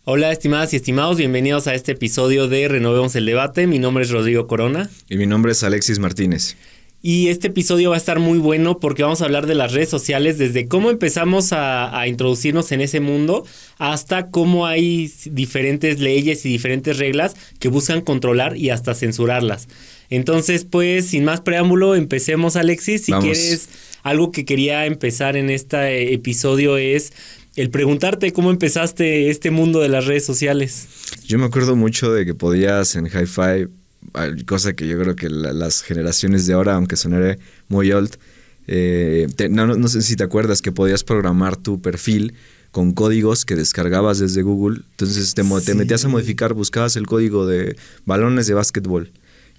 Hola, estimadas y estimados, bienvenidos a este episodio de Renovemos el Debate. Mi nombre es Rodrigo Corona. Y mi nombre es Alexis Martínez. Y este episodio va a estar muy bueno porque vamos a hablar de las redes sociales, desde cómo empezamos a introducirnos en ese mundo hasta cómo hay diferentes leyes y diferentes reglas que buscan controlar y hasta censurarlas. Entonces, pues, sin más preámbulo, empecemos, Alexis. Si quieres, algo que quería empezar en este episodio es el preguntarte cómo empezaste este mundo de las redes sociales. Yo me acuerdo mucho de que podías en Hi-Fi, cosa que yo creo que las generaciones de ahora, aunque sonaré muy old, no sé si te acuerdas que podías programar tu perfil con códigos que descargabas desde Google. Entonces te metías a modificar, buscabas el código de balones de básquetbol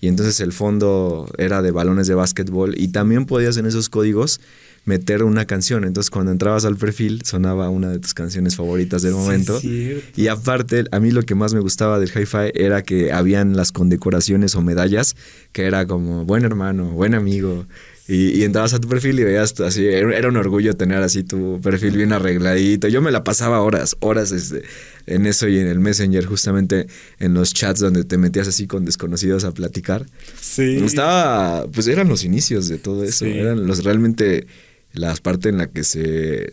y entonces el fondo era de balones de básquetbol y también podías en esos códigos meter una canción. Entonces cuando entrabas al perfil sonaba una de tus canciones favoritas del momento. Y aparte, a mí lo que más me gustaba del Hi-Fi era que habían las condecoraciones o medallas que era como buen hermano, buen amigo. Y entrabas a tu perfil y veías así, era un orgullo tener así tu perfil bien arregladito. Yo me la pasaba horas en eso y en el Messenger, justamente en los chats donde te metías así con desconocidos a platicar. Sí. Pues eran los inicios de todo eso, eran realmente las partes en la que se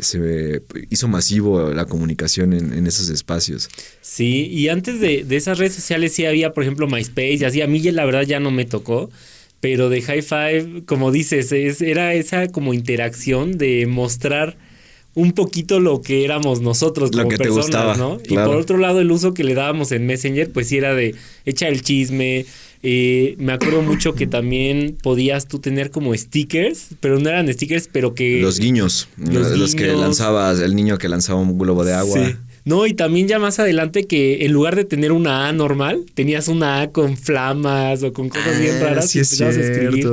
hizo masivo la comunicación en esos espacios. Sí, y antes de esas redes sociales sí había, por ejemplo, MySpace y así. A mí la verdad ya no me tocó, pero de Hi-Fi, como dices, era esa como interacción de mostrar un poquito lo que éramos nosotros como personas, te gustaba, ¿no? Claro. Y por otro lado, el uso que le dábamos en Messenger, pues sí era de echar el chisme. Me acuerdo mucho que también podías tú tener como stickers, pero no eran stickers, pero que... Los guiños. Que lanzabas, el niño que lanzaba un globo de agua. Sí. No, y también ya más adelante que en lugar de tener una A normal, tenías una A con flamas o con cosas bien raras. Sí, y empezabas a escribir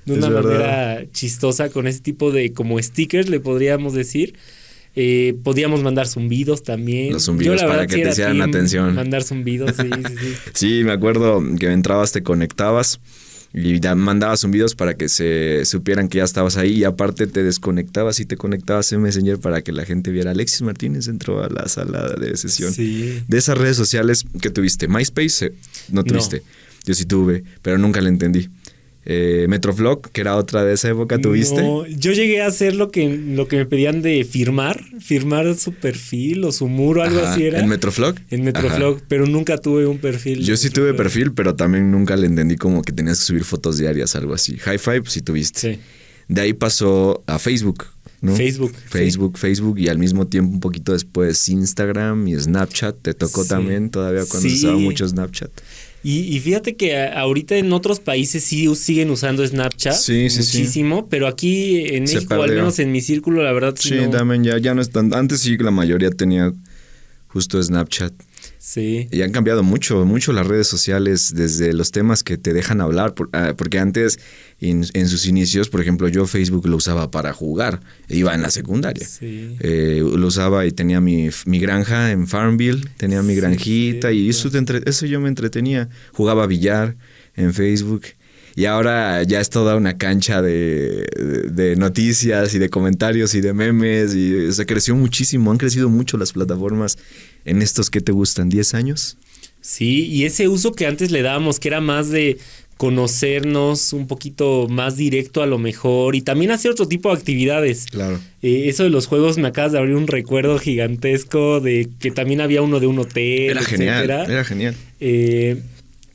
de una manera verdad. chistosa con ese tipo de como stickers, le podríamos decir. Podíamos mandar zumbidos también. Los zumbidos para que te hicieran atención. Mandar zumbidos, sí. Sí, me acuerdo que entrabas, te conectabas y mandabas zumbidos para que se supieran que ya estabas ahí, y aparte te desconectabas y te conectabas en Messenger para que la gente viera Alexis Martínez entró a la sala de sesión. Sí. De esas redes sociales que tuviste, MySpace no tuviste. No. Yo sí tuve, pero nunca le entendí. Metroflog, que era otra de esa época, ¿tuviste? No, yo llegué a hacer lo que me pedían de firmar su perfil o su muro, algo así era. ¿En Metroflog? En Metroflog, pero nunca tuve un perfil. Yo sí tuve perfil, pero también nunca le entendí como que tenías que subir fotos diarias, algo así. Hi-Fi, pues sí tuviste. Sí. De ahí pasó a Facebook, ¿no? Facebook, y al mismo tiempo un poquito después Instagram y Snapchat. ¿Te tocó también todavía cuando se usaba mucho Snapchat? Y fíjate que ahorita en otros países sí siguen usando Snapchat muchísimo, pero aquí en México, al menos en mi círculo, la verdad sí, también ya no es tan. Antes sí la mayoría tenía justo Snapchat. Sí. Y han cambiado mucho las redes sociales desde los temas que te dejan hablar, porque antes en sus inicios, por ejemplo, yo Facebook lo usaba para jugar, iba en la secundaria. Sí. Lo usaba y tenía mi granja en Farmville, tenía mi granjita y eso yo me entretenía. Jugaba billar en Facebook. Y ahora ya es toda una cancha de noticias y de comentarios y de memes. Y se creció muchísimo, han crecido mucho las plataformas en estos, ¿qué te gustan? ¿10 años? Sí, y ese uso que antes le dábamos, que era más de conocernos un poquito más directo a lo mejor, y también hacer otro tipo de actividades. Claro. Eso de los juegos, me acabas de abrir un recuerdo gigantesco de que también había uno de un hotel, Era genial.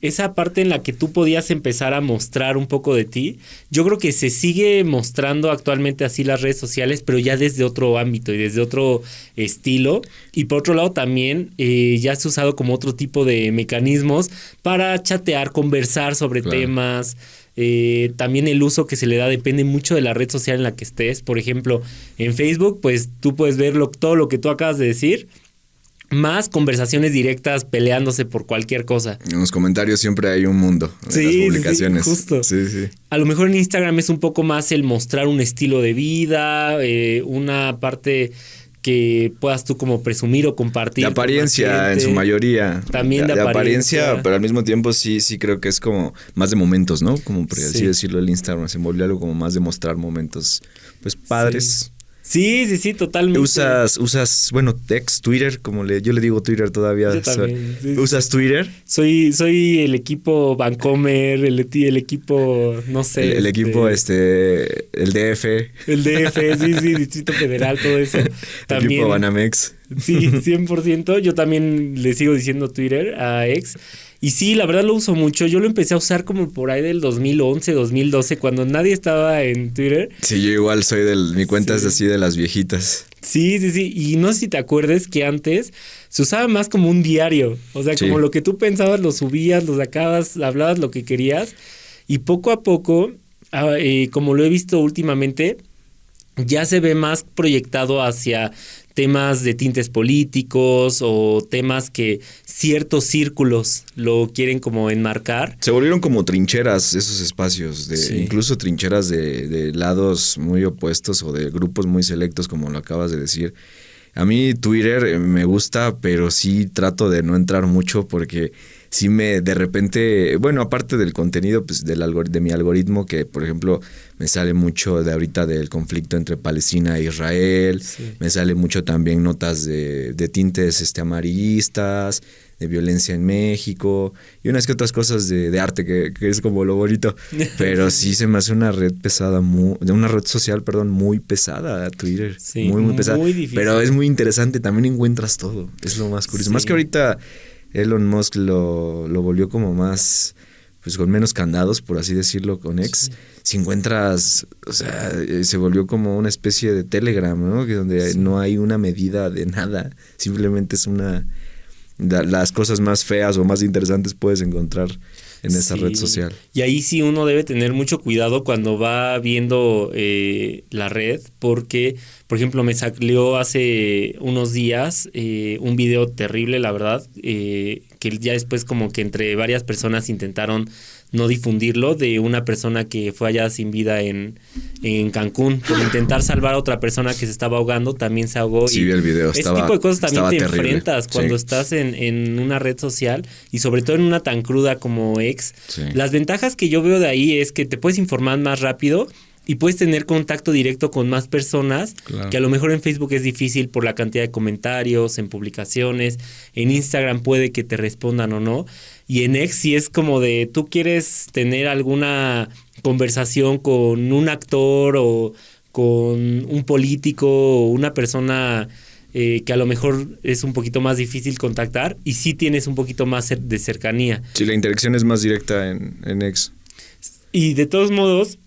Esa parte en la que tú podías empezar a mostrar un poco de ti, yo creo que se sigue mostrando actualmente así las redes sociales, pero ya desde otro ámbito y desde otro estilo. Y por otro lado también ya se ha usado como otro tipo de mecanismos para chatear, conversar sobre temas. También el uso que se le da depende mucho de la red social en la que estés. Por ejemplo, en Facebook, pues tú puedes ver todo lo que tú acabas de decir, más conversaciones directas peleándose por cualquier cosa. En los comentarios siempre hay un mundo en las publicaciones. Sí, justo. Sí. A lo mejor en Instagram es un poco más el mostrar un estilo de vida, una parte que puedas tú como presumir o compartir. De apariencia en su mayoría. También de apariencia, pero al mismo tiempo sí creo que es como más de momentos, ¿no? Como por así decirlo, el Instagram se volvió algo como más de mostrar momentos pues padres. Sí, totalmente. Bueno, ex Twitter, yo le digo Twitter todavía. Yo también. Sí. ¿Usas Twitter? Soy el equipo Vancomer, el equipo, no sé. El equipo, el DF. El DF, sí, Distrito Federal, todo eso. También, el equipo Banamex. Sí, 100%. Yo también le sigo diciendo Twitter a ex. Y sí, la verdad lo uso mucho. Yo lo empecé a usar como por ahí del 2011, 2012, cuando nadie estaba en Twitter. Sí, yo igual soy mi cuenta es así de las viejitas. Sí. Y no sé si te acuerdes que antes se usaba más como un diario. O sea, como lo que tú pensabas lo subías, lo sacabas, hablabas lo que querías. Y poco a poco, como lo he visto últimamente, ya se ve más proyectado hacia temas de tintes políticos o temas que ciertos círculos lo quieren como enmarcar. Se volvieron como trincheras esos espacios, incluso trincheras de lados muy opuestos o de grupos muy selectos, como lo acabas de decir. A mí Twitter me gusta, pero sí trato de no entrar mucho porque sí de repente, bueno, aparte del contenido, pues de mi algoritmo, que por ejemplo me sale mucho de ahorita del conflicto entre Palestina e Israel, me sale mucho también notas de tintes amarillistas, de violencia en México y unas que otras cosas de arte que es como lo bonito, pero sí se me hace una red pesada, una red social, muy pesada, Twitter, muy pesada, muy difícil. Pero es muy interesante, también encuentras todo, es lo más curioso, más que ahorita Elon Musk lo volvió como más, pues con menos candados, por así decirlo, con X. Si encuentras, o sea, se volvió como una especie de Telegram, ¿no? Que donde no hay una medida de nada, simplemente es las cosas más feas o más interesantes puedes encontrar en esa red social. Y ahí sí uno debe tener mucho cuidado cuando va viendo la red, porque, por ejemplo, me salió hace unos días un video terrible, la verdad, que ya después como que entre varias personas intentaron no difundirlo, de una persona que fue hallada sin vida en Cancún por intentar salvar a otra persona que se estaba ahogando, también se ahogó. Sí, vi el video. Ese tipo de cosas también te terrible. Enfrentas cuando estás en una red social y sobre todo en una tan cruda como X. Sí. Las ventajas que yo veo de ahí es que te puedes informar más rápido y puedes tener contacto directo con más personas, claro, que a lo mejor en Facebook es difícil por la cantidad de comentarios, en publicaciones, en Instagram puede que te respondan o no, y en X sí es como de tú quieres tener alguna conversación con un actor o con un político o una persona que a lo mejor es un poquito más difícil contactar y sí tienes un poquito más de cercanía. Sí, la interacción es más directa en X. Y de todos modos,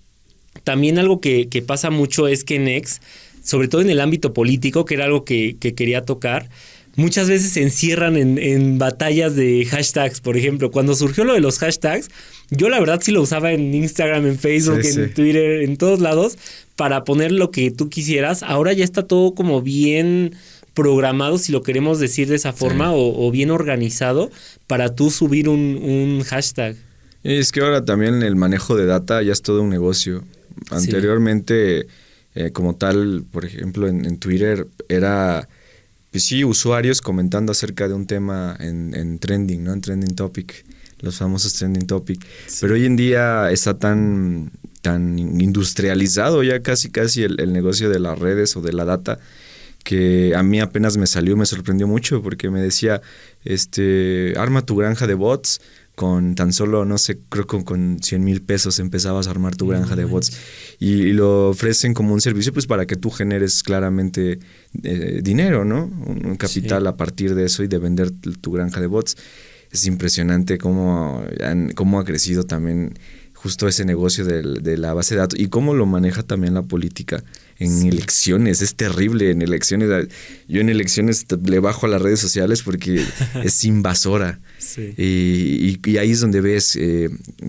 también algo que pasa mucho es que en X, sobre todo en el ámbito político, que era algo que quería tocar, muchas veces se encierran en batallas de hashtags. Por ejemplo, cuando surgió lo de los hashtags, yo la verdad sí lo usaba en Instagram, en Facebook, en Twitter, en todos lados, para poner lo que tú quisieras. Ahora ya está todo como bien programado, si lo queremos decir de esa forma, o bien organizado para tú subir un hashtag. Y es que ahora también el manejo de data ya es todo un negocio. Anteriormente, como tal, por ejemplo, en Twitter era, pues sí, usuarios comentando acerca de un tema en trending, ¿no? En trending topic, los famosos trending topic. Sí. Pero hoy en día está tan industrializado ya casi el negocio de las redes o de la data, que a mí apenas me sorprendió mucho porque me decía, arma tu granja de bots. Con tan solo, no sé, creo que con 100,000 pesos empezabas a armar tu granja de bots y lo ofrecen como un servicio pues para que tú generes claramente dinero, ¿no? Un capital a partir de eso y de vender tu granja de bots. Es impresionante cómo ha crecido también justo ese negocio de la base de datos y cómo lo maneja también la política en elecciones. Es terrible en elecciones. Yo en elecciones le bajo a las redes sociales porque es invasora. Sí. Y ahí es donde ves,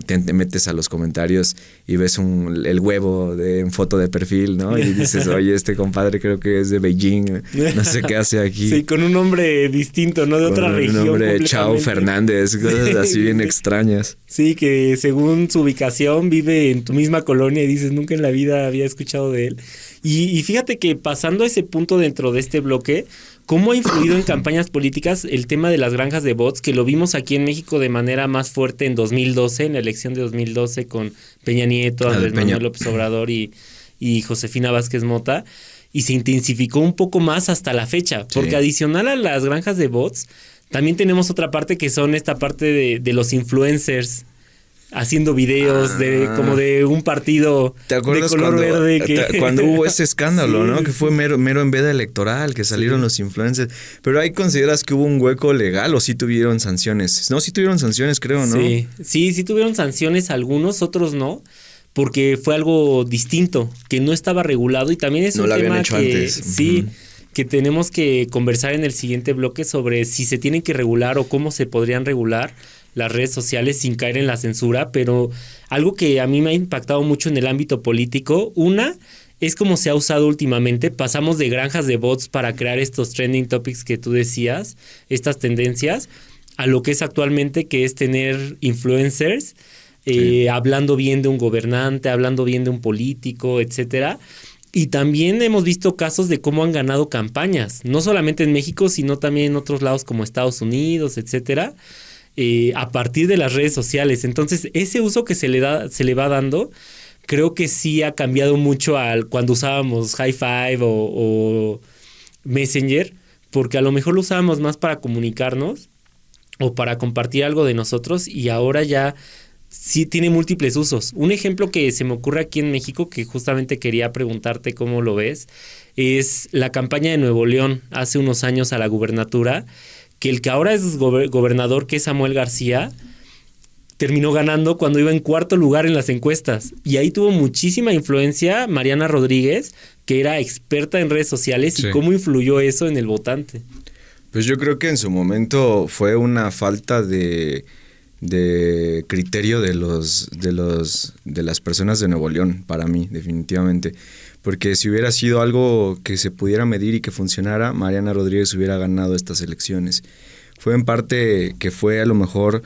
te metes a los comentarios y ves el huevo en foto de perfil, ¿no? Y dices, oye, este compadre creo que es de Beijing, no sé qué hace aquí. Sí, con un nombre distinto, ¿no? De otra región. Un nombre Chao Fernández, cosas así bien extrañas. Sí, que según su ubicación vive en tu misma colonia y dices, nunca en la vida había escuchado de él. Y fíjate que pasando a ese punto dentro de este bloque, ¿cómo ha influido en campañas políticas el tema de las granjas de bots? Que lo vimos aquí en México de manera más fuerte en 2012, en la elección de 2012 con Peña Nieto, Andrés Manuel López Obrador y Josefina Vázquez Mota. y se intensificó un poco más hasta la fecha, porque adicional a las granjas de bots, también tenemos otra parte que son esta parte de los influencers haciendo videos como de un partido de color verde. Cuando hubo ese escándalo, ¿no? Que fue mero en veda electoral, que salieron los influencers. Pero ahí consideras que hubo un hueco legal o sí tuvieron sanciones. No, sí tuvieron sanciones, creo, ¿no? Sí tuvieron sanciones algunos, otros no. Porque fue algo distinto, que no estaba regulado y también es un tema habían hecho antes. Sí, que tenemos que conversar en el siguiente bloque sobre si se tienen que regular o cómo se podrían regular las redes sociales sin caer en la censura, pero algo que a mí me ha impactado mucho en el ámbito político, una es como se ha usado últimamente, pasamos de granjas de bots para crear estos trending topics que tú decías, estas tendencias, a lo que es actualmente, que es tener influencers hablando bien de un gobernante, hablando bien de un político, etcétera. Y también hemos visto casos de cómo han ganado campañas, no solamente en México, sino también en otros lados como Estados Unidos, etcétera, a partir de las redes sociales. Entonces, ese uso que se le va dando, creo que sí ha cambiado mucho al cuando usábamos Hi5 o Messenger, porque a lo mejor lo usábamos más para comunicarnos o para compartir algo de nosotros, y ahora ya sí tiene múltiples usos. Un ejemplo que se me ocurre aquí en México, que justamente quería preguntarte cómo lo ves, es la campaña de Nuevo León hace unos años a la gubernatura, que el que ahora es gobernador, que es Samuel García, terminó ganando cuando iba en cuarto lugar en las encuestas. Y ahí tuvo muchísima influencia Mariana Rodríguez, que era experta en redes sociales, y cómo influyó eso en el votante. Pues yo creo que en su momento fue una falta de criterio de las personas de Nuevo León, para mí, definitivamente. Porque si hubiera sido algo que se pudiera medir y que funcionara, Mariana Rodríguez hubiera ganado estas elecciones. Fue en parte que fue a lo mejor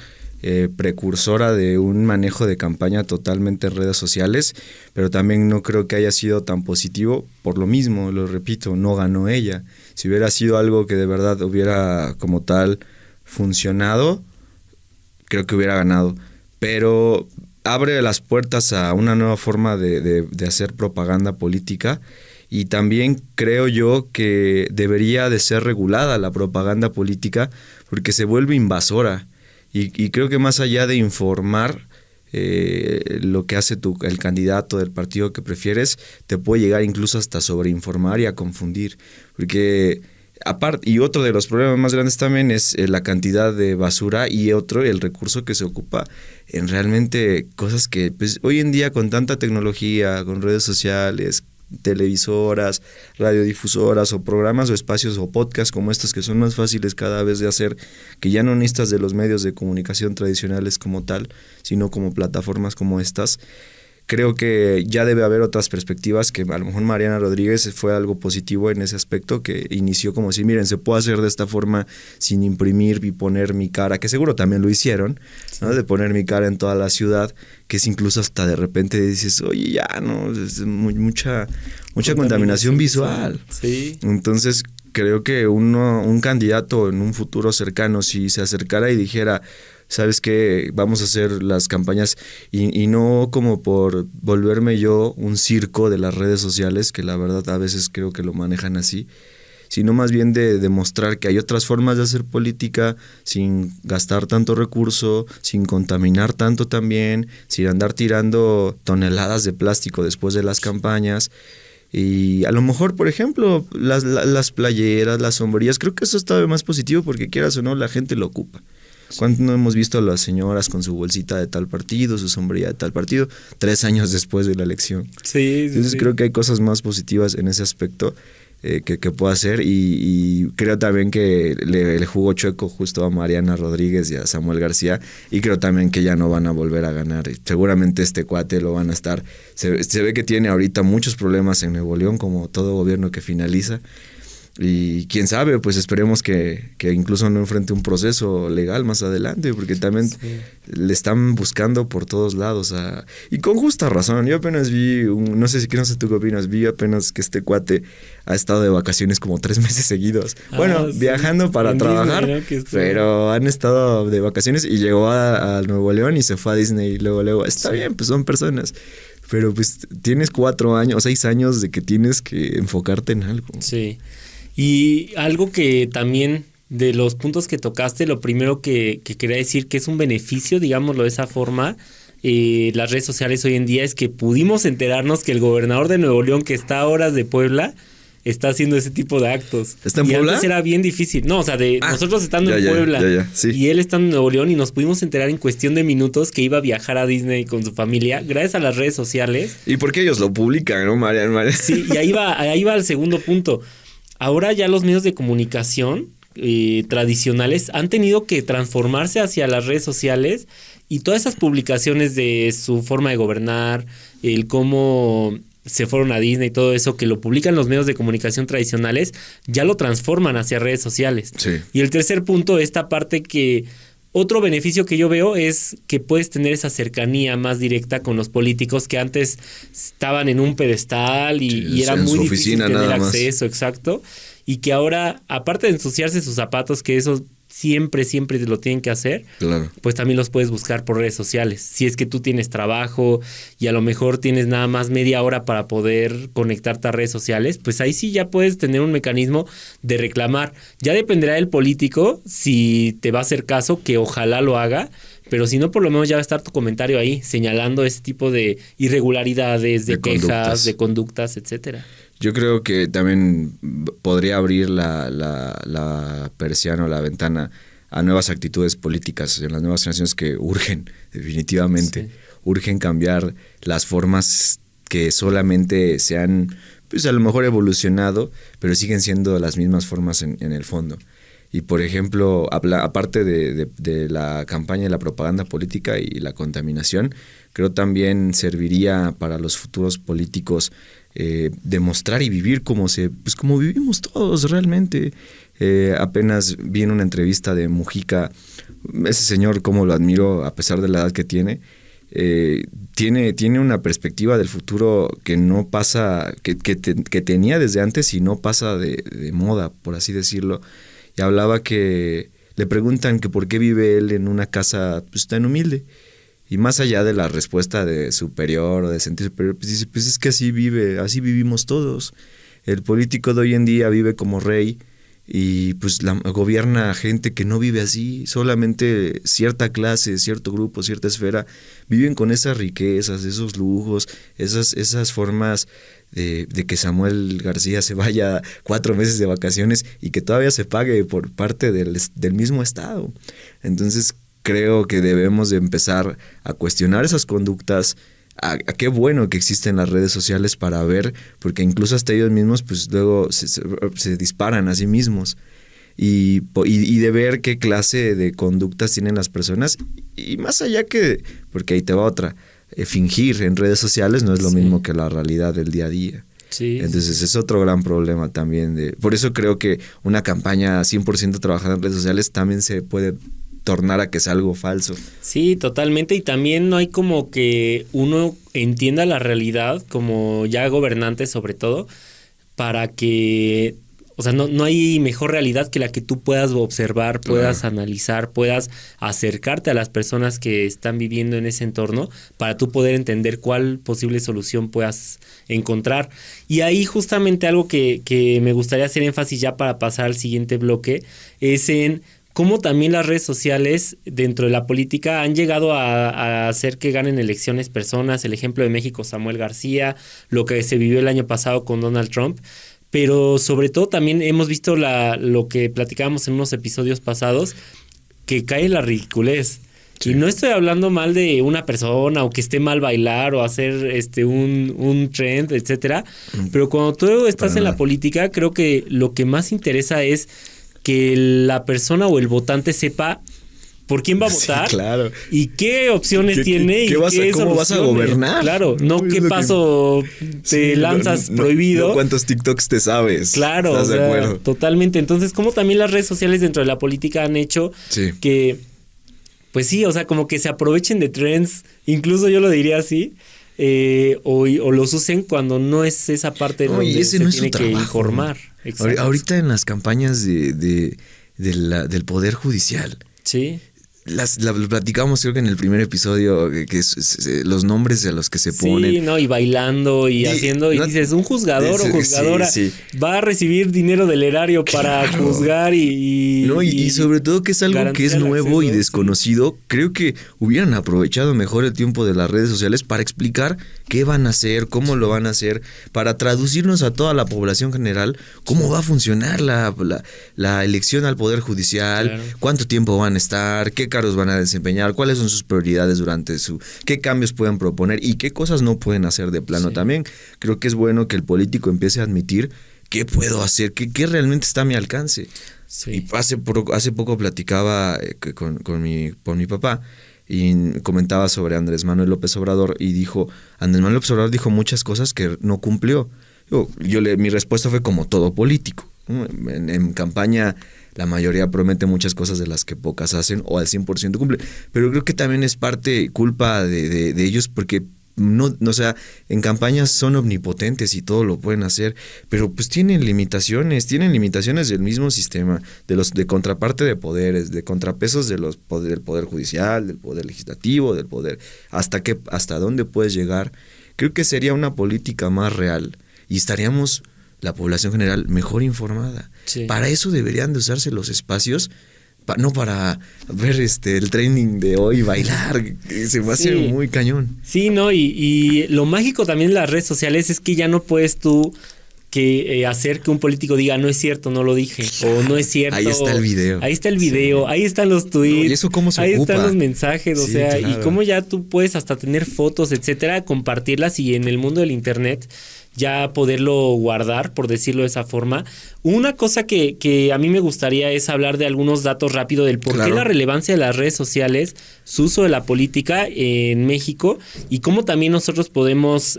precursora de un manejo de campaña totalmente en redes sociales, pero también no creo que haya sido tan positivo. Por lo mismo, lo repito, no ganó ella. Si hubiera sido algo que de verdad hubiera como tal funcionado, creo que hubiera ganado. Pero abre las puertas a una nueva forma de hacer propaganda política, y también creo yo que debería de ser regulada la propaganda política, porque se vuelve invasora, y creo que más allá de informar lo que hace el candidato del partido que prefieres, te puede llegar incluso hasta sobreinformar y a confundir, porque aparte, y otro de los problemas más grandes también es la cantidad de basura, y otro, el recurso que se ocupa en realmente cosas que pues hoy en día, con tanta tecnología, con redes sociales, televisoras, radiodifusoras o programas o espacios o podcasts como estos, que son más fáciles cada vez de hacer, que ya no necesitas de los medios de comunicación tradicionales como tal, sino como plataformas como estas. Creo que ya debe haber otras perspectivas, que a lo mejor Mariana Rodríguez fue algo positivo en ese aspecto, que inició como si, miren, se puede hacer de esta forma sin imprimir y poner mi cara, que seguro también lo hicieron, ¿no? De poner mi cara en toda la ciudad, que es incluso hasta de repente dices, oye, ya, ¿no? Es mucha contaminación visual. Sí. Entonces, creo que un candidato en un futuro cercano, si se acercara y dijera, ¿sabes qué? Vamos a hacer las campañas, y no como por volverme yo un circo de las redes sociales, que la verdad a veces creo que lo manejan así, sino más bien de demostrar que hay otras formas de hacer política sin gastar tanto recurso, sin contaminar tanto también, sin andar tirando toneladas de plástico después de las campañas. Y a lo mejor, por ejemplo, las playeras, las sombrillas, creo que eso está más positivo, porque quieras o no, la gente lo ocupa. ¿Cuánto no hemos visto a las señoras con su bolsita de tal partido, su sombrilla de tal partido, 3 años después de la elección? Sí. Entonces creo que hay cosas más positivas en ese aspecto que puedo hacer, y creo también que le jugó chueco justo a Mariana Rodríguez y a Samuel García, y creo también que ya no van a volver a ganar. Seguramente este cuate lo van a estar. Se ve que tiene ahorita muchos problemas en Nuevo León, como todo gobierno que finaliza. Y quién sabe, pues esperemos que incluso no enfrente un proceso legal más adelante, porque también le están buscando por todos lados, y con justa razón. Yo apenas vi, no sé tú qué opinas, vi apenas que este cuate ha estado de vacaciones como 3 meses seguidos. Viajando para trabajar, Disney, ¿no? Pero han estado de vacaciones, y llegó a Nuevo León y se fue a Disney, y luego, está bien, pues son personas. Pero pues tienes 4 años o 6 años de que tienes que enfocarte en algo. Sí. Y algo que también de los puntos que tocaste, lo primero que quería decir que es un beneficio, digámoslo de esa forma, las redes sociales hoy en día es que pudimos enterarnos que el gobernador de Nuevo León, que está a horas de Puebla, está haciendo ese tipo de actos. ¿Está en y Puebla? Antes era bien difícil. No, o sea, nosotros estando en Puebla sí. y él estando en Nuevo León y nos pudimos enterar en cuestión de minutos que iba a viajar a Disney con su familia gracias a las redes sociales. ¿Y por qué ellos lo publican, no, Marian? Sí, y ahí va el segundo punto. Ahora ya los medios de comunicación tradicionales han tenido que transformarse hacia las redes sociales y todas esas publicaciones de su forma de gobernar, el cómo se fueron a Disney y todo eso, que lo publican los medios de comunicación tradicionales, ya lo transforman hacia redes sociales. Sí. Y el tercer punto, esta parte que otro beneficio que yo veo es que puedes tener esa cercanía más directa con los políticos que antes estaban en un pedestal y era muy difícil tener acceso, exacto. Y que ahora, aparte de ensuciarse sus zapatos, que eso siempre lo tienen que hacer, claro, pues también los puedes buscar por redes sociales. Si es que tú tienes trabajo y a lo mejor tienes nada más media hora para poder conectarte a redes sociales, pues ahí sí ya puedes tener un mecanismo de reclamar. Ya dependerá del político si te va a hacer caso, que ojalá lo haga, pero si no, por lo menos ya va a estar tu comentario ahí, señalando ese tipo de irregularidades, de quejas, de conductas, etcétera. Yo creo que también podría abrir la persiana o la ventana a nuevas actitudes políticas en las nuevas generaciones que urgen, definitivamente. Sí. Urgen cambiar las formas que solamente se han, pues a lo mejor evolucionado, pero siguen siendo las mismas formas en el fondo. Y por ejemplo, aparte de la campaña de la propaganda política y la contaminación, creo también serviría para los futuros políticos demostrar y vivir como vivimos todos realmente. Apenas vi en una entrevista de Mujica, ese señor cómo lo admiro a pesar de la edad que tiene. Tiene una perspectiva del futuro que no pasa, que tenía desde antes y no pasa de moda, por así decirlo. Y hablaba que le preguntan que por qué vive él en una casa pues tan humilde. Y más allá de la respuesta de superior o de sentir superior, pues dice, pues es que así vivimos todos. El político de hoy en día vive como rey y pues gobierna a gente que no vive así, solamente cierta clase, cierto grupo, cierta esfera, viven con esas riquezas, esos lujos, esas formas de que Samuel García se vaya 4 meses de vacaciones y que todavía se pague por parte del mismo Estado. Entonces creo que debemos de empezar a cuestionar esas conductas. A qué bueno que existen las redes sociales para ver, porque incluso hasta ellos mismos pues luego se disparan a sí mismos y de ver qué clase de conductas tienen las personas y más allá que, porque ahí te va otra, fingir en redes sociales no es lo mismo que la realidad del día a día. Sí, entonces es otro gran problema también. Por eso creo que una campaña 100% trabajada en redes sociales también se puede tornar a que sea algo falso. Sí, totalmente, y también no hay como que uno entienda la realidad como ya gobernante sobre todo, para que, o sea, no hay mejor realidad que la que tú puedas observar, puedas analizar, puedas acercarte a las personas que están viviendo en ese entorno para tú poder entender cuál posible solución puedas encontrar. Y ahí justamente algo que me gustaría hacer énfasis ya para pasar al siguiente bloque es en cómo también las redes sociales dentro de la política han llegado a hacer que ganen elecciones personas. El ejemplo de México, Samuel García, lo que se vivió el año pasado con Donald Trump. Pero sobre todo también hemos visto lo que platicábamos en unos episodios pasados, que cae en la ridiculez. Sí. Y no estoy hablando mal de una persona o que esté mal bailar o hacer un trend, etcétera. Pero cuando tú estás en la política, creo que lo que más interesa es que la persona o el votante sepa por quién va a votar, sí, claro, y qué opciones tiene cómo vas a gobernar. Claro, no qué paso te lanzas prohibido. No cuántos TikToks te sabes. Claro, ¿estás de acuerdo? Totalmente. Entonces, como también las redes sociales dentro de la política han hecho que, pues sí, o sea, como que se aprovechen de trends, incluso yo lo diría así, o los usen cuando no es esa parte donde se tiene que informar. Exacto. Ahorita en las campañas del Poder Judicial. Sí. platicamos creo que en el primer episodio, que los nombres a los que se ponen. Sí, ¿no? Y bailando y haciendo, y dices, un juzgador o juzgadora va a recibir dinero del erario para juzgar y sobre todo que es algo que es nuevo y desconocido. Creo que hubieran aprovechado mejor el tiempo de las redes sociales para explicar qué van a hacer, cómo lo van a hacer, para traducirnos a toda la población general cómo va a funcionar la elección al Poder Judicial, cuánto tiempo van a estar, qué cargos van a desempeñar, cuáles son sus prioridades durante qué cambios pueden proponer y qué cosas no pueden hacer de plano. También creo que es bueno que el político empiece a admitir qué puedo hacer, qué realmente está a mi alcance. Y hace poco platicaba con mi papá y comentaba sobre Andrés Manuel López Obrador y dijo, Andrés Manuel López Obrador dijo muchas cosas que no cumplió. Mi respuesta fue como todo político. En campaña la mayoría promete muchas cosas de las que pocas hacen o al 100% cumple. Pero creo que también es culpa de ellos porque o sea, en campañas son omnipotentes y todo lo pueden hacer, pero pues tienen limitaciones del mismo sistema, de contraparte de poderes, de contrapesos del poder judicial, del poder legislativo, del poder, hasta dónde puedes llegar. Creo que sería una política más real y estaríamos la población general mejor informada. Para eso deberían de usarse los espacios, no para ver el trending de hoy, bailar, se me hace muy cañón. Sí, no, y lo mágico también de las redes sociales es que ya no puedes tú hacer que un político diga no es cierto, no lo dije, o no es cierto. Ahí está el video. Ahí están los tweets. ¿Y eso cómo se ocupa? Ahí están los mensajes, o sea, claro. Y cómo ya tú puedes hasta tener fotos, etcétera, compartirlas y en el mundo del internet ya poderlo guardar, por decirlo de esa forma. Una cosa que a mí me gustaría es hablar de algunos datos rápido del por qué la relevancia de las redes sociales, su uso de la política en México y cómo también nosotros podemos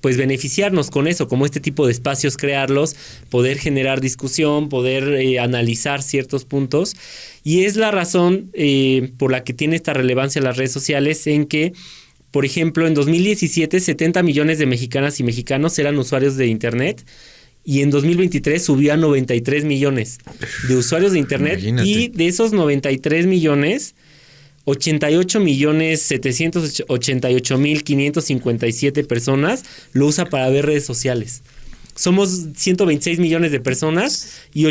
pues beneficiarnos con eso, como este tipo de espacios crearlos, poder generar discusión, poder analizar ciertos puntos. Y es la razón por la que tiene esta relevancia las redes sociales en que, por ejemplo, en 2017, 70 millones de mexicanas y mexicanos eran usuarios de Internet y en 2023 subió a 93 millones de usuarios de Internet. Imagínate. Y de esos 93 millones, 88.788.557 personas lo usa para ver redes sociales. Somos 126 millones de personas y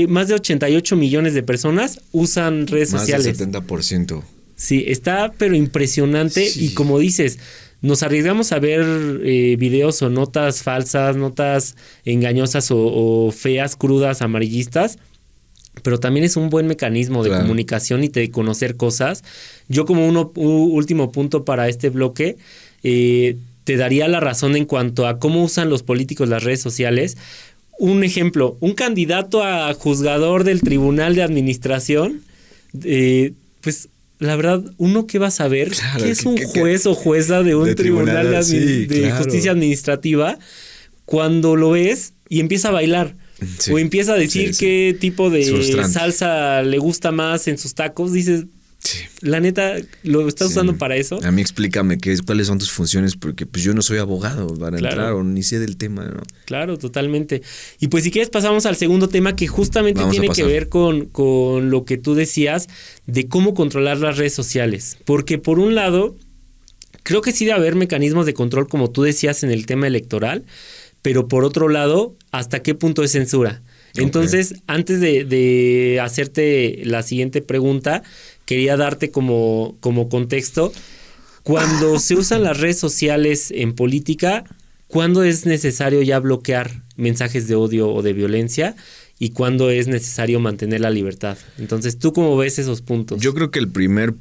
más de 88 millones de personas usan redes sociales. Más del 70%. Sí, está pero impresionante y como dices, nos arriesgamos a ver videos o notas falsas, notas engañosas o feas, crudas, amarillistas, pero también es un buen mecanismo de comunicación y de conocer cosas. Yo como último punto para este bloque, te daría la razón en cuanto a cómo usan los políticos las redes sociales. Un ejemplo, un candidato a juzgador del Tribunal de Administración, pues la verdad, ¿uno qué va a saber? ¿Qué es un juez o jueza de un tribunal de justicia administrativa? Cuando lo ves y empieza a bailar. O empieza a decir qué tipo de salsa le gusta más en sus tacos, dices, la neta, ¿lo estás usando para eso? A mí explícame cuáles son tus funciones, porque pues yo no soy abogado para entrar o ni sé del tema, ¿no? Claro, totalmente. Y pues si quieres pasamos al segundo tema que justamente tiene que ver con lo que tú decías de cómo controlar las redes sociales. Porque por un lado, creo que sí debe haber mecanismos de control, como tú decías en el tema electoral, pero por otro lado, ¿hasta qué punto es censura? Entonces, antes de hacerte la siguiente pregunta, quería darte como contexto. Cuando se usan las redes sociales en política, ¿cuándo es necesario ya bloquear mensajes de odio o de violencia? ¿Y cuándo es necesario mantener la libertad? Entonces, ¿tú cómo ves esos puntos? Yo creo que el primer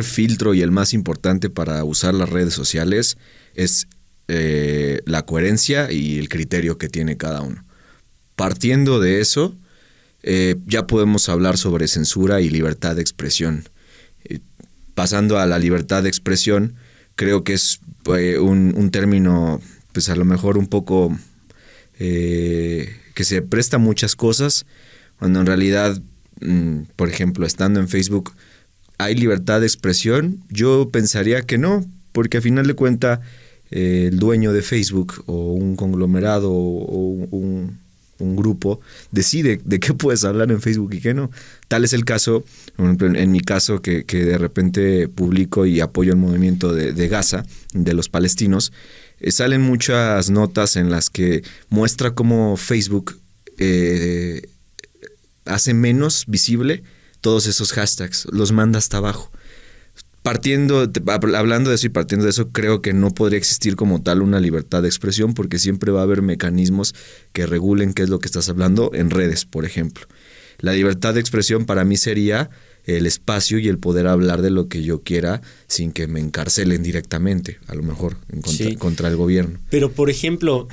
filtro y el más importante para usar las redes sociales es la coherencia y el criterio que tiene cada uno. Partiendo de eso, ya podemos hablar sobre censura y libertad de expresión. Pasando a la libertad de expresión, creo que es un término, pues a lo mejor un poco que se presta a muchas cosas, cuando en realidad, por ejemplo, estando en Facebook, ¿hay libertad de expresión? Yo pensaría que no, porque a final de cuentas el dueño de Facebook o un conglomerado o un grupo decide de qué puedes hablar en Facebook y qué no. Tal es el caso, por ejemplo, en mi caso, que de repente publico y apoyo el movimiento de Gaza, de los palestinos. Salen muchas notas en las que muestra cómo Facebook hace menos visible todos esos hashtags, los manda hasta abajo. Hablando de eso y partiendo de eso, creo que no podría existir como tal una libertad de expresión, porque siempre va a haber mecanismos que regulen qué es lo que estás hablando en redes, por ejemplo. La libertad de expresión para mí sería el espacio y el poder hablar de lo que yo quiera sin que me encarcelen directamente, a lo mejor contra el gobierno. Pero, por ejemplo,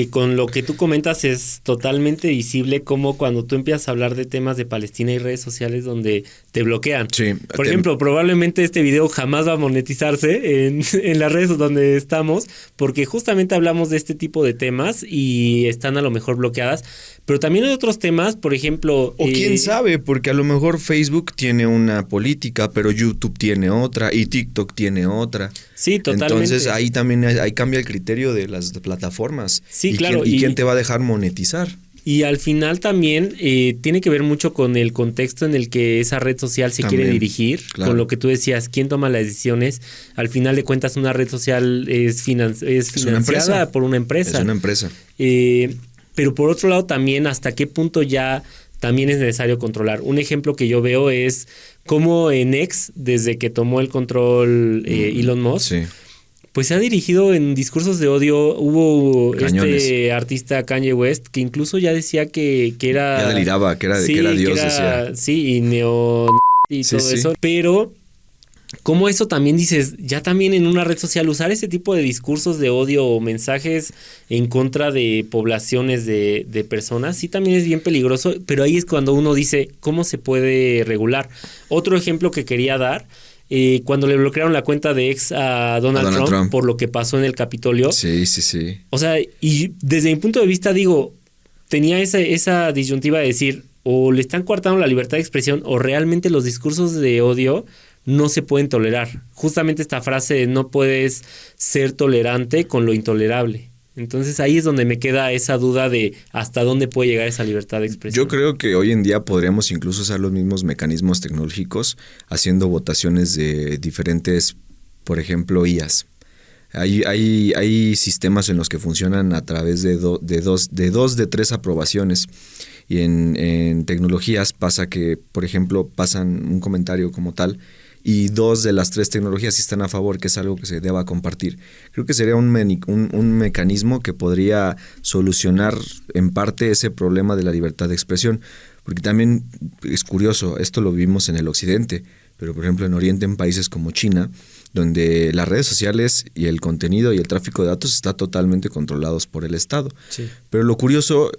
con lo que tú comentas es totalmente visible como cuando tú empiezas a hablar de temas de Palestina y redes sociales donde te bloquean. Sí, por ejemplo, probablemente este video jamás va a monetizarse en las redes donde estamos, porque justamente hablamos de este tipo de temas y están a lo mejor bloqueadas. Pero también hay otros temas, por ejemplo... O quién sabe, porque a lo mejor Facebook tiene una política, pero YouTube tiene otra y TikTok tiene otra. Sí, totalmente. Entonces ahí también ahí cambia el criterio de las plataformas. Sí, claro. ¿Quién te va a dejar monetizar? Y al final también tiene que ver mucho con el contexto en el que esa red social se quiere dirigir, claro. Con lo que tú decías, quién toma las decisiones. Al final de cuentas, una red social es financiada por una empresa. Es una empresa. Pero por otro lado también, ¿hasta qué punto ya también es necesario controlar? Un ejemplo que yo veo es cómo en X, desde que tomó el control Elon Musk, sí, pues se ha dirigido en discursos de odio. Hubo Cañones. Este artista Kanye West que incluso ya decía que era... Ya deliraba, que era Dios, decía. Sí, y y sí, todo eso. Pero... ¿cómo eso también dices, ya también en una red social usar ese tipo de discursos de odio o mensajes en contra de poblaciones de personas? Sí, también es bien peligroso, pero ahí es cuando uno dice, ¿cómo se puede regular? Otro ejemplo que quería dar, cuando le bloquearon la cuenta de X a Donald Trump por lo que pasó en el Capitolio. Sí. O sea, y desde mi punto de vista digo, tenía esa disyuntiva de decir, o le están coartando la libertad de expresión o realmente los discursos de odio no se pueden tolerar. Justamente esta frase de no puedes ser tolerante con lo intolerable. Entonces ahí es donde me queda esa duda de hasta dónde puede llegar esa libertad de expresión. Yo creo que hoy en día podríamos incluso usar los mismos mecanismos tecnológicos haciendo votaciones de diferentes, por ejemplo, IAs. Hay sistemas en los que funcionan a través de tres aprobaciones. Y en tecnologías pasa que, por ejemplo, pasan un comentario como tal y 2 de las 3 tecnologías están a favor, que es algo que se deba compartir. Creo que sería un mecanismo que podría solucionar en parte ese problema de la libertad de expresión, porque también es curioso, esto lo vimos en el occidente, pero por ejemplo en Oriente, en países como China, donde las redes sociales y el contenido y el tráfico de datos está totalmente controlados por el Estado. Sí. Pero lo curioso,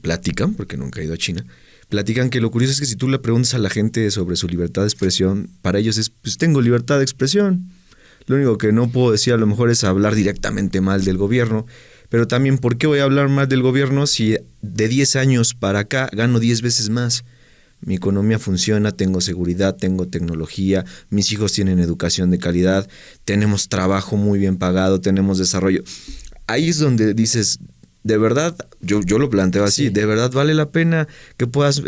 platican, porque nunca he ido a China, platican que lo curioso es que si tú le preguntas a la gente sobre su libertad de expresión, para ellos es, pues tengo libertad de expresión. Lo único que no puedo decir a lo mejor es hablar directamente mal del gobierno, pero también ¿por qué voy a hablar mal del gobierno si de 10 años para acá gano 10 veces más? Mi economía funciona, tengo seguridad, tengo tecnología, mis hijos tienen educación de calidad, tenemos trabajo muy bien pagado, tenemos desarrollo. Ahí es donde dices, de verdad, yo lo planteo así, sí. ¿De verdad vale la pena que puedas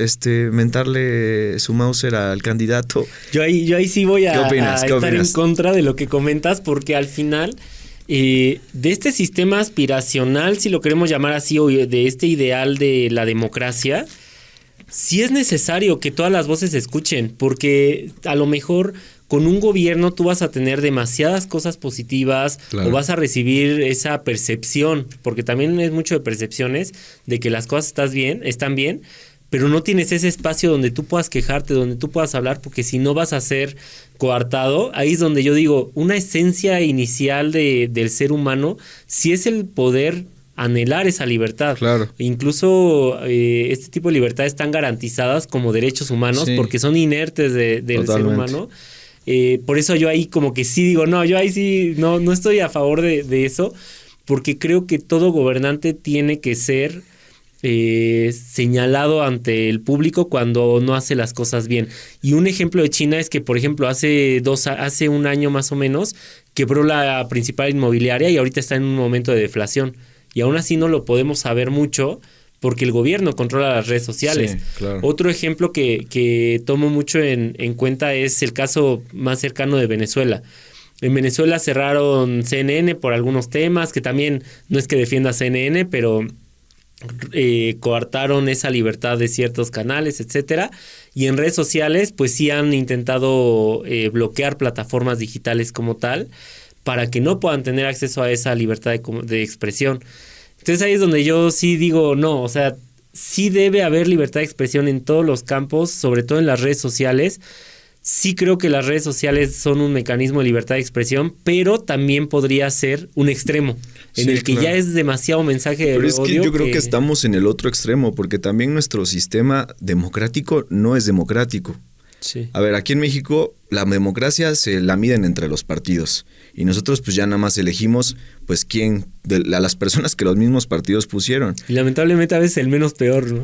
mentarle su Mauser al candidato? Yo ahí sí voy a estar en contra de lo que comentas, porque al final de este sistema aspiracional, si lo queremos llamar así, o de este ideal de la democracia, sí es necesario que todas las voces se escuchen, porque a lo mejor con un gobierno tú vas a tener demasiadas cosas positivas, claro, o vas a recibir esa percepción, porque también es mucho de percepciones de que las cosas están bien, pero no tienes ese espacio donde tú puedas quejarte, donde tú puedas hablar, porque si no vas a ser coartado. Ahí es donde yo digo, una esencia inicial del ser humano sí es el poder anhelar esa libertad. Claro. Incluso este tipo de libertades están garantizadas como derechos humanos, sí, porque son inertes del ser humano. Por eso yo ahí como que sí digo, no, yo ahí sí no estoy a favor de eso, porque creo que todo gobernante tiene que ser señalado ante el público cuando no hace las cosas bien. Y un ejemplo de China es que, por ejemplo, hace un año más o menos, quebró la principal inmobiliaria y ahorita está en un momento de deflación. Y aún así no lo podemos saber mucho porque el gobierno controla las redes sociales. Sí, claro. Otro ejemplo que tomo mucho en cuenta es el caso más cercano de Venezuela. En Venezuela cerraron CNN por algunos temas, que también no es que defienda CNN, pero coartaron esa libertad de ciertos canales, etcétera. Y en redes sociales, pues sí han intentado bloquear plataformas digitales como tal, para que no puedan tener acceso a esa libertad de expresión. Entonces ahí es donde yo sí digo, no, o sea, sí debe haber libertad de expresión en todos los campos, sobre todo en las redes sociales. Sí creo que las redes sociales son un mecanismo de libertad de expresión, pero también podría ser un extremo, en el que ya es demasiado mensaje de odio. Pero es que yo creo que estamos en el otro extremo, porque también nuestro sistema democrático no es democrático. Sí. A ver, aquí en México la democracia se la miden entre los partidos y nosotros pues ya nada más elegimos pues a las personas que los mismos partidos pusieron. Y lamentablemente a veces el menos peor, ¿no?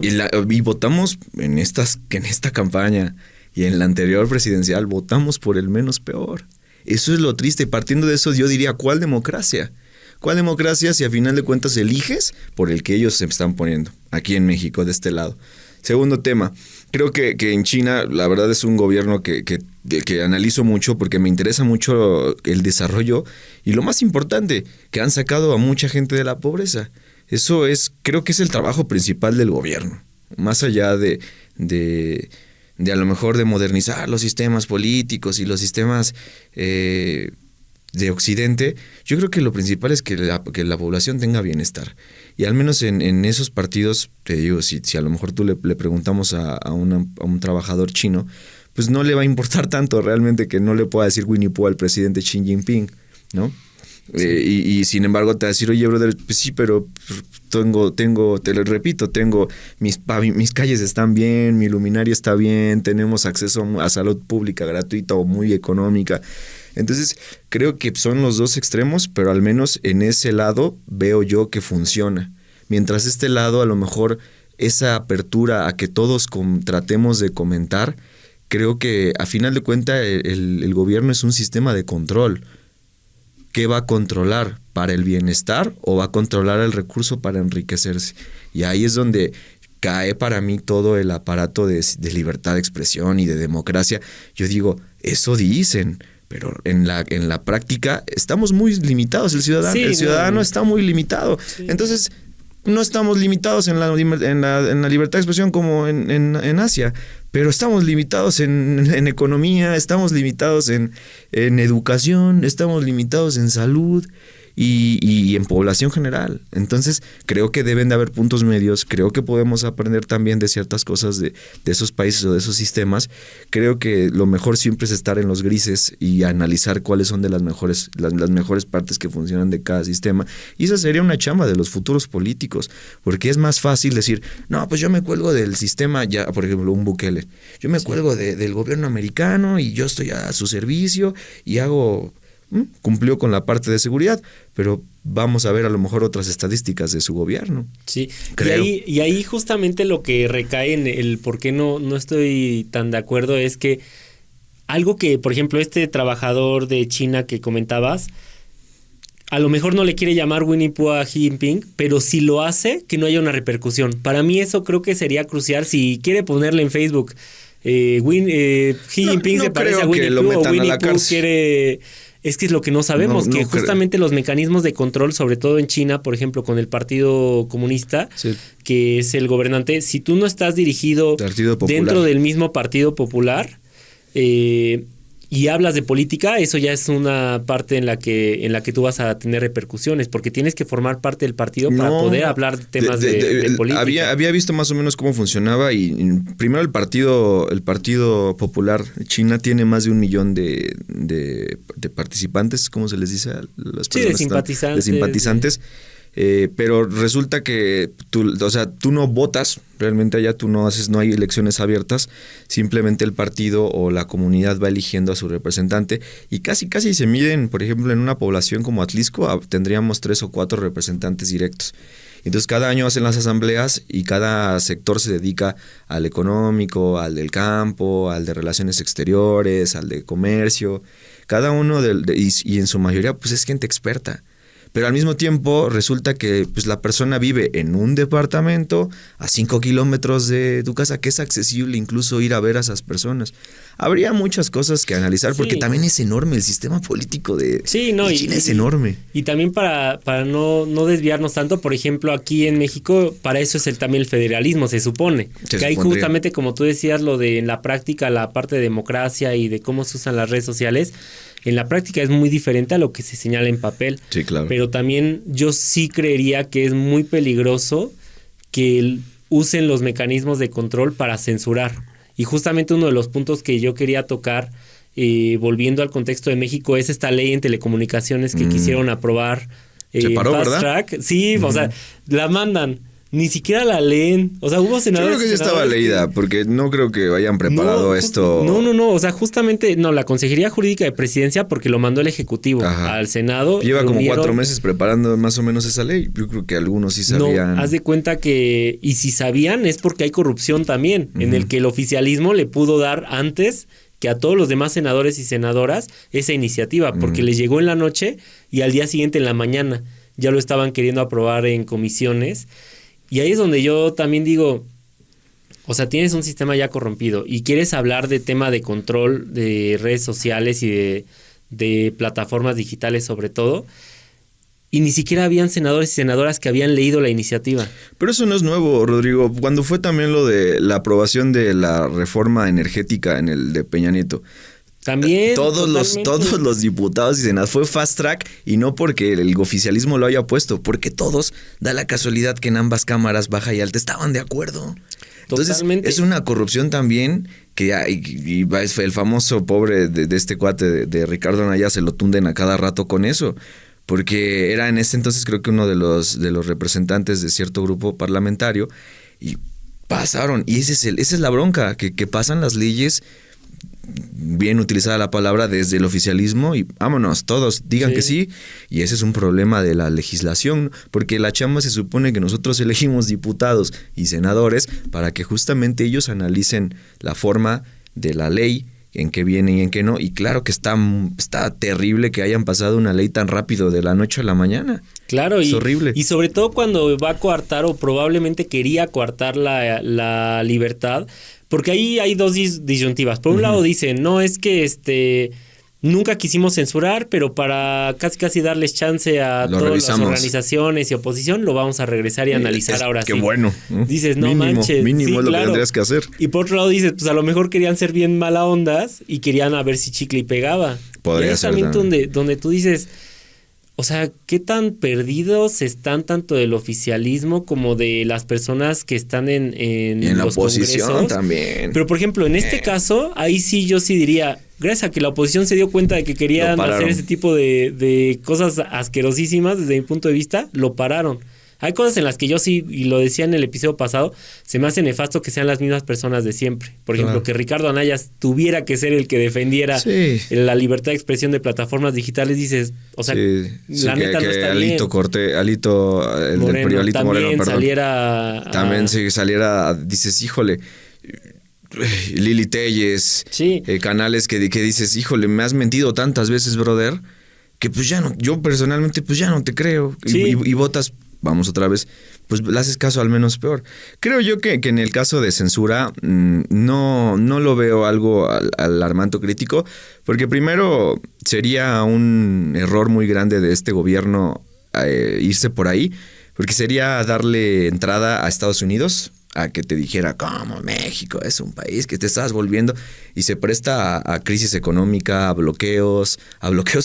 Y votamos en esta campaña y en la anterior presidencial votamos por el menos peor. Eso es lo triste. Partiendo de eso yo diría, ¿cuál democracia? ¿Cuál democracia si a final de cuentas eliges por el que ellos se están poniendo aquí en México de este lado? Segundo tema, creo que en China la verdad es un gobierno que analizo mucho porque me interesa mucho el desarrollo y lo más importante, que han sacado a mucha gente de la pobreza. Eso creo que es el trabajo principal del gobierno, más allá de a lo mejor de modernizar los sistemas políticos y los sistemas de Occidente. Yo creo que lo principal es que la población tenga bienestar. Y al menos en esos partidos, te digo, si a lo mejor tú le preguntamos a un trabajador chino, pues no le va a importar tanto realmente que no le pueda decir Winnie Pooh al presidente Xi Jinping, ¿no? Sí. Y sin embargo te va a decir, oye, brother, pues sí, pero te lo repito, mis calles están bien, mi luminaria está bien, tenemos acceso a salud pública gratuita o muy económica. Entonces, creo que son los dos extremos, pero al menos en ese lado veo yo que funciona. Mientras este lado, a lo mejor, esa apertura a que todos tratemos de comentar, creo que a final de cuentas el gobierno es un sistema de control. ¿Qué va a controlar? ¿Para el bienestar o va a controlar el recurso para enriquecerse? Y ahí es donde cae para mí todo el aparato de libertad de expresión y de democracia. Yo digo, eso dicen, pero en la práctica estamos muy limitados. El ciudadano está muy limitado. Sí. Entonces, no estamos limitados en la libertad de expresión como en Asia, pero estamos limitados en economía, estamos limitados en educación, estamos limitados en salud y en población general. Entonces, creo que deben de haber puntos medios, creo que podemos aprender también de ciertas cosas de esos países o de esos sistemas. Creo que lo mejor siempre es estar en los grises y analizar cuáles son de las mejores partes que funcionan de cada sistema. Y esa sería una chamba de los futuros políticos, porque es más fácil decir, no, pues yo me cuelgo del sistema, ya, por ejemplo, un Bukele. Yo me cuelgo del gobierno americano y yo estoy a su servicio y cumplió con la parte de seguridad, pero vamos a ver a lo mejor otras estadísticas de su gobierno. Sí, creo. Y ahí justamente lo que recae en el por qué no estoy tan de acuerdo es que algo que, por ejemplo, este trabajador de China que comentabas, a lo mejor no le quiere llamar Winnie Pooh a Xi Jinping, pero si lo hace, que no haya una repercusión. Para mí eso creo que sería crucial. Si quiere ponerle en Facebook Xi Jinping se parece a Winnie Pooh o Winnie Pooh quiere... Es que es lo que no sabemos, que justamente los mecanismos de control, sobre todo en China, por ejemplo, con el Partido Comunista, sí, que es el gobernante, si tú no estás dirigido dentro del mismo Partido Popular y hablas de política, eso ya es una parte en la que tú vas a tener repercusiones, porque tienes que formar parte del partido para poder hablar de temas de política. Había visto más o menos cómo funcionaba y primero el Partido Popular China tiene más de 1 millón de participantes, ¿cómo se les dice a las personas? De simpatizantes. Pero resulta que tú no votas, realmente allá no hay elecciones abiertas, simplemente el partido o la comunidad va eligiendo a su representante y casi se miden, por ejemplo, en una población como Atlisco tendríamos 3 o 4 representantes directos. Entonces cada año hacen las asambleas y cada sector se dedica al económico, al del campo, al de relaciones exteriores, al de comercio, cada uno y en su mayoría pues es gente experta. Pero al mismo tiempo resulta que pues, la persona vive en un departamento a 5 kilómetros de tu casa, que es accesible incluso ir a ver a esas personas. Habría muchas cosas que analizar, porque también es enorme el sistema político de China, es enorme. Y también para no desviarnos tanto, por ejemplo, aquí en México, para eso es también el federalismo, se supone. Que hay justamente, como tú decías, lo de en la práctica, la parte de democracia y de cómo se usan las redes sociales. En la práctica es muy diferente a lo que se señala en papel. Sí, claro. Pero también yo sí creería que es muy peligroso que usen los mecanismos de control para censurar. Y justamente uno de los puntos que yo quería tocar, volviendo al contexto de México, es esta ley en telecomunicaciones que quisieron aprobar. Se paró, Fast ¿verdad? Track. Sí, o sea, la mandan. Ni siquiera la leen. O sea, hubo senadores. Yo creo que ya estaba leída, porque no creo que hayan preparado esto. No. O sea, justamente, la Consejería Jurídica de Presidencia, porque lo mandó el Ejecutivo al Senado. Lleva como 4 meses preparando más o menos esa ley. Yo creo que algunos sí sabían. No, haz de cuenta que, y si sabían, es porque hay corrupción también, en el que el oficialismo le pudo dar antes que a todos los demás senadores y senadoras esa iniciativa, porque les llegó en la noche y al día siguiente en la mañana ya lo estaban queriendo aprobar en comisiones. Y ahí es donde yo también digo, o sea, tienes un sistema ya corrompido y quieres hablar de tema de control de redes sociales y de plataformas digitales sobre todo, y ni siquiera habían senadores y senadoras que habían leído la iniciativa. Pero eso no es nuevo, Rodrigo. Cuando fue también lo de la aprobación de la reforma energética en el de Peña Nieto, también todos los diputados y senadores fue fast track, y no porque el oficialismo lo haya puesto, porque todos, da la casualidad que en ambas cámaras, baja y alta, estaban de acuerdo. Entonces, totalmente. Es una corrupción también que el famoso pobre de este cuate de Ricardo Anaya se lo tunden a cada rato con eso, porque era en ese entonces creo que uno de los representantes de cierto grupo parlamentario, y pasaron, y esa es la bronca, que pasan las leyes, bien utilizada la palabra, desde el oficialismo y vámonos, todos digan que sí, y ese es un problema de la legislación, porque la chamba se supone que nosotros elegimos diputados y senadores para que justamente ellos analicen la forma de la ley, en qué viene y en qué no, y claro que está terrible que hayan pasado una ley tan rápido de la noche a la mañana. Claro, es horrible. Y sobre todo cuando va a coartar o probablemente quería coartar la libertad, porque ahí hay dos disyuntivas. Por un lado dicen, no, es que nunca quisimos censurar, pero para casi darles chance a todas las organizaciones y oposición, lo vamos a regresar y analizar ahora sí. Qué bueno. Dices, no manches. Mínimo sí, es lo que tendrías que hacer. Y por otro lado dices, pues a lo mejor querían ser bien mala ondas y querían a ver si chicle y pegaba. Podría ser. También donde tú dices, o sea, ¿qué tan perdidos están tanto del oficialismo como de las personas que están en la los oposición congresos? También. Pero, por ejemplo, en este caso, ahí sí yo sí diría, gracias a que la oposición se dio cuenta de que querían hacer ese tipo de cosas asquerosísimas desde mi punto de vista, lo pararon. Hay cosas en las que yo sí, y lo decía en el episodio pasado, se me hace nefasto que sean las mismas personas de siempre. Por ejemplo, que Ricardo Anaya tuviera que ser el que defendiera la libertad de expresión de plataformas digitales. Dices, o sea, la neta no está bien. Alito, el Moreno, del PRI, Alito Moreno, perdón. También saliera, dices, híjole, Lili Telles, canales que dices, híjole, me has mentido tantas veces, brother, que pues ya no, yo personalmente pues ya no te creo. Y votas, vamos otra vez, pues le haces caso al menos peor. Creo yo que en el caso de censura no lo veo algo alarmante o crítico, porque primero sería un error muy grande de este gobierno irse por ahí, porque sería darle entrada a Estados Unidos a que te dijera, ¿cómo México es un país que te estás volviendo? Y se presta a crisis económica, a bloqueos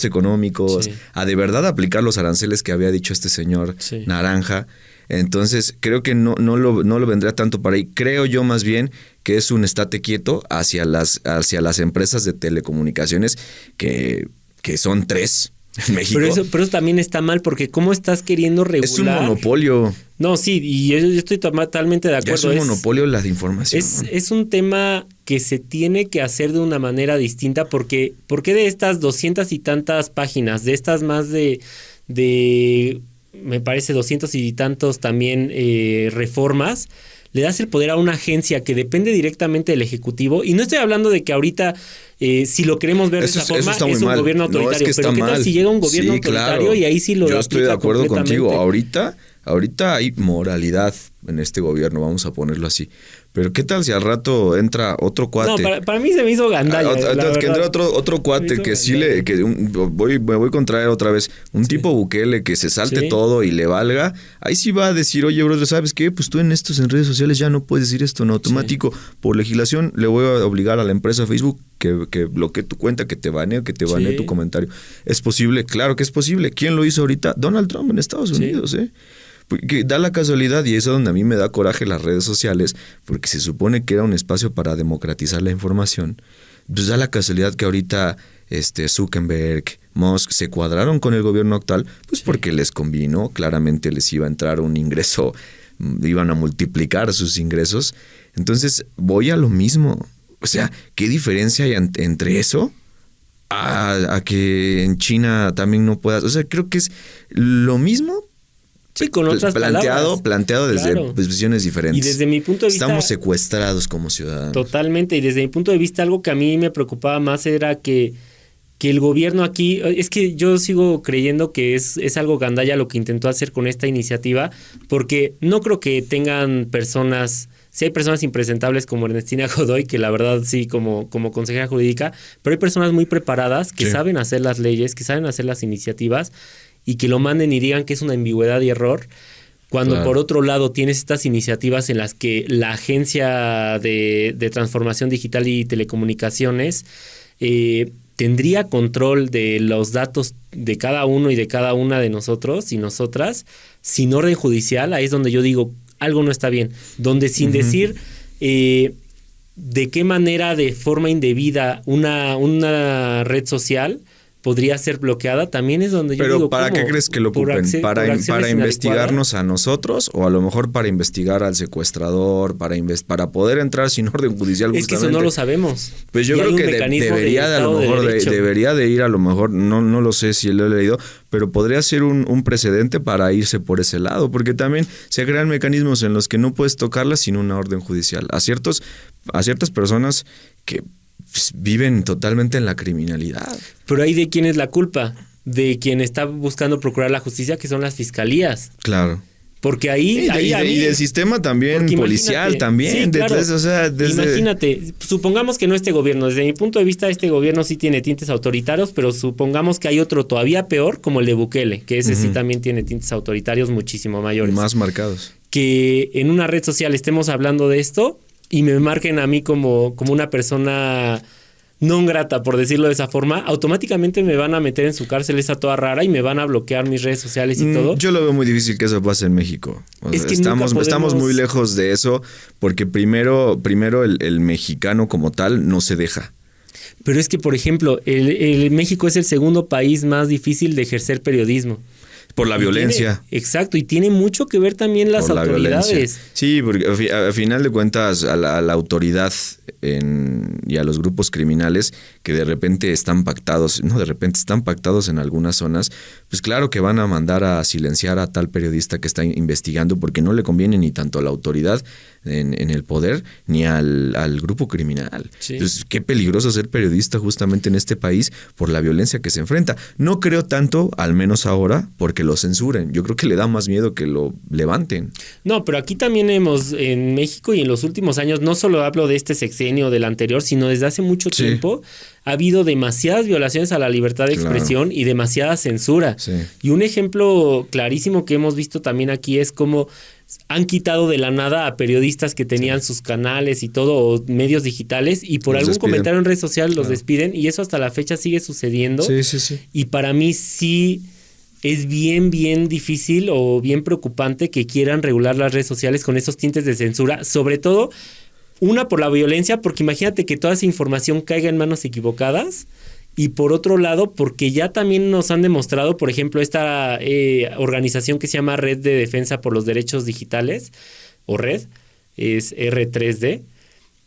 económicos, a de verdad aplicar los aranceles que había dicho este señor Naranja. Entonces creo que no lo vendría tanto para ahí. Creo yo más bien que es un estate quieto hacia las empresas de telecomunicaciones que son 3 en México. Pero eso también está mal, porque ¿cómo estás queriendo regular? Es un monopolio. No, sí, y yo estoy totalmente de acuerdo. Es un monopolio la de información. Es un tema que se tiene que hacer de una manera distinta, porque ¿por qué de estas 200 y tantas páginas, de estas más de me parece 200 y tantos también reformas, le das el poder a una agencia que depende directamente del Ejecutivo, y no estoy hablando de que ahorita, si lo queremos ver de esa forma, es un gobierno autoritario, pero ¿qué tal si llega un gobierno autoritario y ahí sí lo Yo estoy de acuerdo contigo, ahorita hay moralidad en este gobierno, vamos a ponerlo así. Pero ¿qué tal si al rato entra otro cuate? No, para mí se me hizo gandalla. Que entra otro cuate que sí me voy a contraer otra vez. Un tipo Bukele que se salte todo y le valga. Ahí sí va a decir, oye, bro, ¿sabes qué? Pues tú en redes sociales ya no puedes decir esto en automático. Sí. Por legislación le voy a obligar a la empresa Facebook que bloquee tu cuenta, que te banee tu comentario. ¿Es posible? Claro que es posible. ¿Quién lo hizo ahorita? Donald Trump en Estados Unidos, Que da la casualidad, y eso es donde a mí me da coraje las redes sociales, porque se supone que era un espacio para democratizar la información. Pues da la casualidad que ahorita Zuckerberg, Musk se cuadraron con el gobierno actual, pues porque les convino, claramente les iba a entrar un ingreso, iban a multiplicar sus ingresos. Entonces voy a lo mismo. O sea, ¿qué diferencia hay entre eso a que en China también no puedas? O sea, creo que es lo mismo. Sí, con otras palabras. Planteado desde visiones diferentes. Y desde mi punto de vista... Estamos secuestrados como ciudadanos. Totalmente. Y desde mi punto de vista, algo que a mí me preocupaba más era que el gobierno aquí... Es que yo sigo creyendo que es algo gandalla lo que intentó hacer con esta iniciativa, porque no creo que tengan personas... Sí hay personas impresentables como Ernestina Godoy, que la verdad sí, como consejera jurídica, pero hay personas muy preparadas que saben hacer las leyes, que saben hacer las iniciativas, y que lo manden y digan que es una ambigüedad y error, cuando por otro lado tienes estas iniciativas en las que la Agencia de Transformación Digital y Telecomunicaciones tendría control de los datos de cada uno y de cada una de nosotros y nosotras, sin orden judicial. Ahí es donde yo digo, algo no está bien, donde sin decir de qué manera, de forma indebida, una red social podría ser bloqueada, también es donde yo digo... Pero ¿para qué crees que lo ocupen? ¿Para investigarnos a nosotros, o a lo mejor para investigar al secuestrador, para poder entrar sin orden judicial? Es que eso no lo sabemos. Pues yo creo que debería de ir, a lo mejor, no lo sé si lo he leído, pero podría ser un precedente para irse por ese lado, porque también se crean mecanismos en los que no puedes tocarlas sin una orden judicial. A ciertas personas que viven totalmente en la criminalidad. Pero ahí, ¿de quién es la culpa? De quien está buscando procurar la justicia, que son las fiscalías. Claro. Porque ahí... Y del sistema también, policial también. Sí, claro. Imagínate, supongamos que no este gobierno, desde mi punto de vista este gobierno sí tiene tintes autoritarios, pero supongamos que hay otro todavía peor, como el de Bukele, que ese sí también tiene tintes autoritarios muchísimo mayores. Más marcados. Que en una red social estemos hablando de esto y me marquen a mí como una persona non grata, por decirlo de esa forma, automáticamente me van a meter en su cárcel esa toda rara y me van a bloquear mis redes sociales y todo. Yo lo veo muy difícil que eso pase en México. Es que estamos muy lejos de eso, porque primero el mexicano como tal no se deja. Pero es que, por ejemplo, el México es el segundo país más difícil de ejercer periodismo. Por la violencia. Exacto, y tiene mucho que ver también las autoridades. Sí, porque a final de cuentas a la autoridad y a los grupos criminales que de repente están pactados en algunas zonas, pues claro que van a mandar a silenciar a tal periodista que está investigando, porque no le conviene ni tanto a la autoridad en el poder ni al grupo criminal. Sí. Entonces, qué peligroso ser periodista justamente en este país por la violencia que se enfrenta. No creo tanto, al menos ahora, porque lo censuren. Yo creo que le da más miedo que lo levanten. No, pero aquí también en México y en los últimos años, no solo hablo de este sexenio, del anterior, sino desde hace mucho tiempo, ha habido demasiadas violaciones a la libertad de expresión y demasiada censura. Sí. Y un ejemplo clarísimo que hemos visto también aquí es cómo han quitado de la nada a periodistas que tenían sus canales y todo, o medios digitales, y por algún comentario en red social los despiden, y eso hasta la fecha sigue sucediendo. Sí. Y para mí sí es bien difícil o bien preocupante que quieran regular las redes sociales con esos tintes de censura, sobre todo una por la violencia, porque imagínate que toda esa información caiga en manos equivocadas, y por otro lado porque ya también nos han demostrado, por ejemplo, esta organización que se llama Red de Defensa por los Derechos Digitales, o Red, es R3D,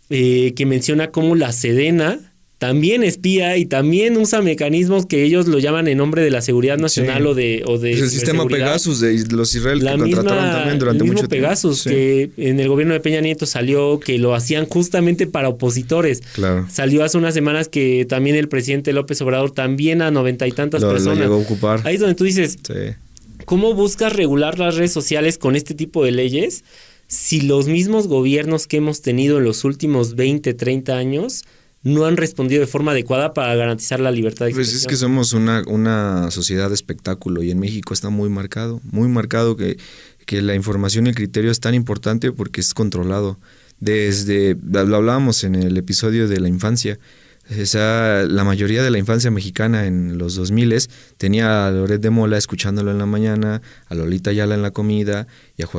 que menciona cómo la Sedena también espía y también usa mecanismos que ellos lo llaman en nombre de la seguridad nacional, sí. o de pues el sistema Pegasus de los israelíes que contrataron también durante mucho Pegasus, tiempo. que en el gobierno de Peña Nieto salió, que lo hacían justamente para opositores. Claro. Salió hace unas semanas que también el presidente López Obrador también a 90 y tantas personas. Lo llegó a ocupar. Ahí es donde tú dices, sí. ¿Cómo buscas regular las redes sociales con este tipo de leyes si los mismos gobiernos que hemos tenido en los últimos 20, 30 años no han respondido de forma adecuada para garantizar la libertad de expresión? Pues es que somos una sociedad de espectáculo y en México está muy marcado que la información y el criterio es tan importante porque es controlado. Lo hablábamos en el episodio de la infancia. La mayoría de la infancia mexicana en los 2000 tenía a Loret de Mola escuchándolo en la mañana, a Lolita Ayala en la comida,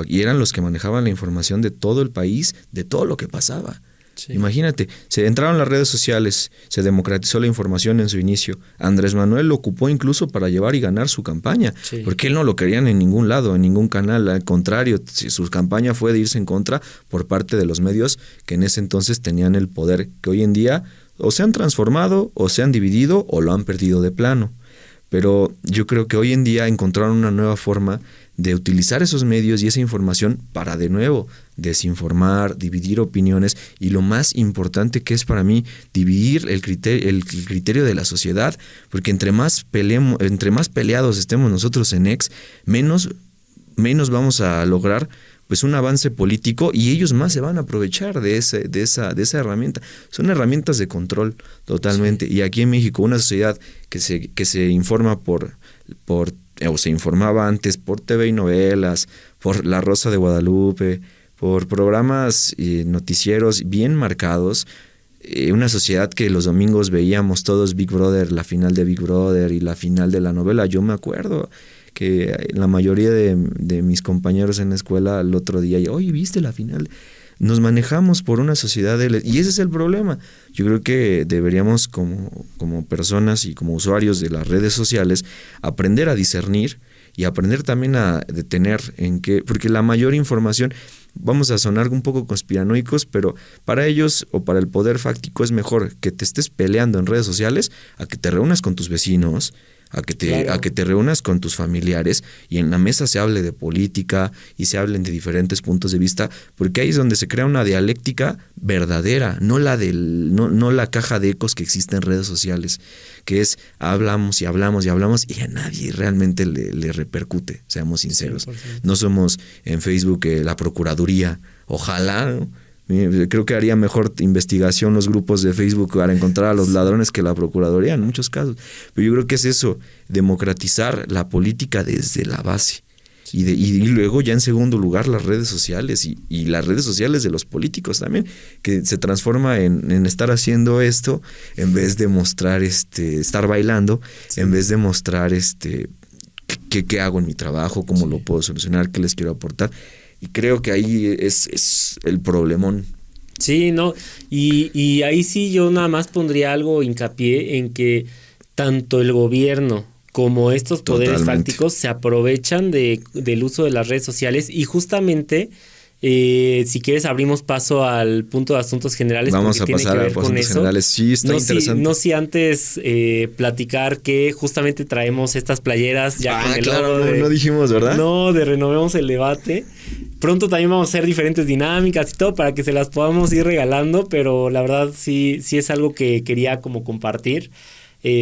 y eran los que manejaban la información de todo el país, de todo lo que pasaba. Sí. Imagínate, se entraron las redes sociales, se democratizó la información en su inicio. Andrés Manuel lo ocupó incluso para llevar y ganar su campaña, sí. Porque él no lo querían en ningún lado, en ningún canal. Al contrario, su campaña fue de irse en contra por parte de los medios que en ese entonces tenían el poder, que hoy en día o se han transformado, o se han dividido, o lo han perdido de plano. Pero yo creo que hoy en día encontraron una nueva forma de utilizar esos medios y esa información para, de nuevo, desinformar, dividir opiniones, y lo más importante que es para mí, dividir el criterio de la sociedad, porque entre más peleados estemos nosotros en X, menos vamos a lograr pues un avance político, y ellos más se van a aprovechar de esa herramienta. Son herramientas de control totalmente. Sí. Y aquí en México, una sociedad que se informa o se informaba antes por TV y novelas, por La Rosa de Guadalupe, por programas y noticieros bien marcados, una sociedad que los domingos veíamos todos Big Brother, la final de Big Brother y la final de la novela. Yo me acuerdo que la mayoría de mis compañeros en la escuela el otro día, oye, ¿viste la final? Nos manejamos por una sociedad y ese es el problema. Yo creo que deberíamos como personas y como usuarios de las redes sociales aprender a discernir y aprender también a detener porque la mayor información, vamos a sonar un poco conspiranoicos, pero para ellos o para el poder fáctico es mejor que te estés peleando en redes sociales a que te reúnas con tus vecinos, a que te reúnas con tus familiares y en la mesa se hable de política y se hablen de diferentes puntos de vista, porque ahí es donde se crea una dialéctica verdadera, no la caja de ecos que existe en redes sociales, que es hablamos y hablamos y hablamos y a nadie realmente le repercute, seamos sinceros. 100%. No somos en Facebook la Procuraduría, ojalá, ¿no? Creo que haría mejor investigación los grupos de Facebook para encontrar a los ladrones que la Procuraduría en muchos casos. Pero yo creo que es eso, democratizar la política desde la base. Y luego ya en segundo lugar las redes sociales y las redes sociales de los políticos también, que se transforma en estar haciendo esto en vez de mostrar estar bailando, sí. En vez de mostrar qué hago en mi trabajo, cómo sí. Lo puedo solucionar, qué les quiero aportar. Y creo que ahí es el problemón. Sí, no, y ahí sí yo nada más pondría algo hincapié en que tanto el gobierno como estos poderes fácticos se aprovechan del uso de las redes sociales y justamente si quieres abrimos paso al punto de asuntos generales. Vamos a pasar a asuntos generales. Sí, está interesante. No si antes platicar que justamente traemos estas playeras ya con el claro, no dijimos, ¿verdad? No, de Renovemos el Debate. Pronto también vamos a hacer diferentes dinámicas y todo para que se las podamos ir regalando, pero la verdad sí es algo que quería como compartir.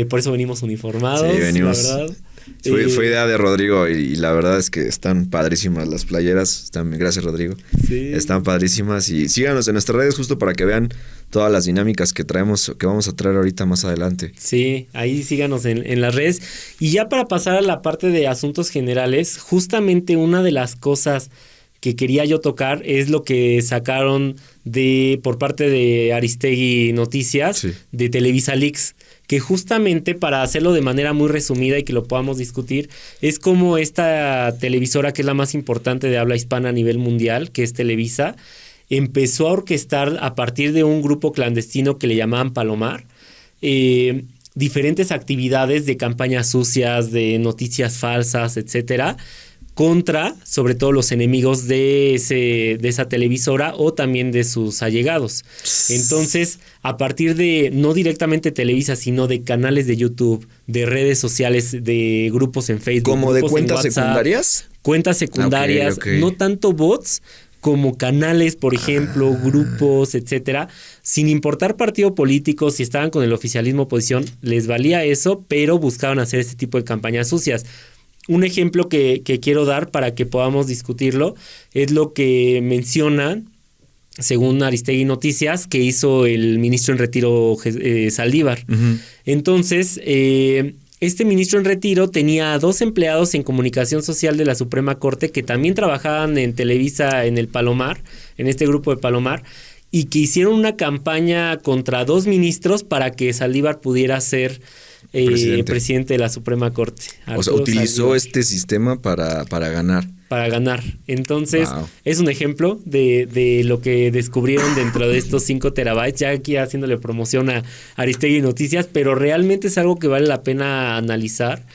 Por eso venimos uniformados, sí, venimos. La verdad. Fue idea de Rodrigo y la verdad es que están padrísimas las playeras. Gracias, Rodrigo. Sí. Están padrísimas y síganos en nuestras redes justo para que vean todas las dinámicas que vamos a traer ahorita más adelante. Sí, ahí síganos en las redes. Y ya para pasar a la parte de asuntos generales, justamente una de las cosas que quería yo tocar es lo que sacaron por parte de Aristegui Noticias, sí. De Televisa Leaks, que justamente para hacerlo de manera muy resumida y que lo podamos discutir, es como esta televisora que es la más importante de habla hispana a nivel mundial, que es Televisa, empezó a orquestar a partir de un grupo clandestino que le llamaban Palomar, diferentes actividades de campañas sucias, de noticias falsas, etcétera, contra, sobre todo, los enemigos de esa televisora o también de sus allegados. Entonces, a partir de, no directamente Televisa, sino de canales de YouTube, de redes sociales, de grupos en Facebook. ¿Como de cuentas WhatsApp, secundarias? Cuentas secundarias, Okay. No tanto bots, como canales, por ejemplo, grupos, etcétera, sin importar partido político, si estaban con el oficialismo oposición, les valía eso, pero buscaban hacer este tipo de campañas sucias. Un ejemplo que quiero dar para que podamos discutirlo es lo que mencionan, según Aristegui Noticias, que hizo el ministro en retiro Saldívar. Uh-huh. Entonces, este ministro en retiro tenía 2 empleados en comunicación social de la Suprema Corte que también trabajaban en Televisa en el Palomar, en este grupo de Palomar, y que hicieron una campaña contra 2 ministros para que Saldívar pudiera ser presidente de la Suprema Corte. O sea, utilizó este sistema para ganar. Para ganar. Entonces, wow. Es un ejemplo de lo que descubrieron dentro de estos 5 terabytes, ya aquí haciéndole promoción a Aristegui Noticias, pero realmente es algo que vale la pena analizar,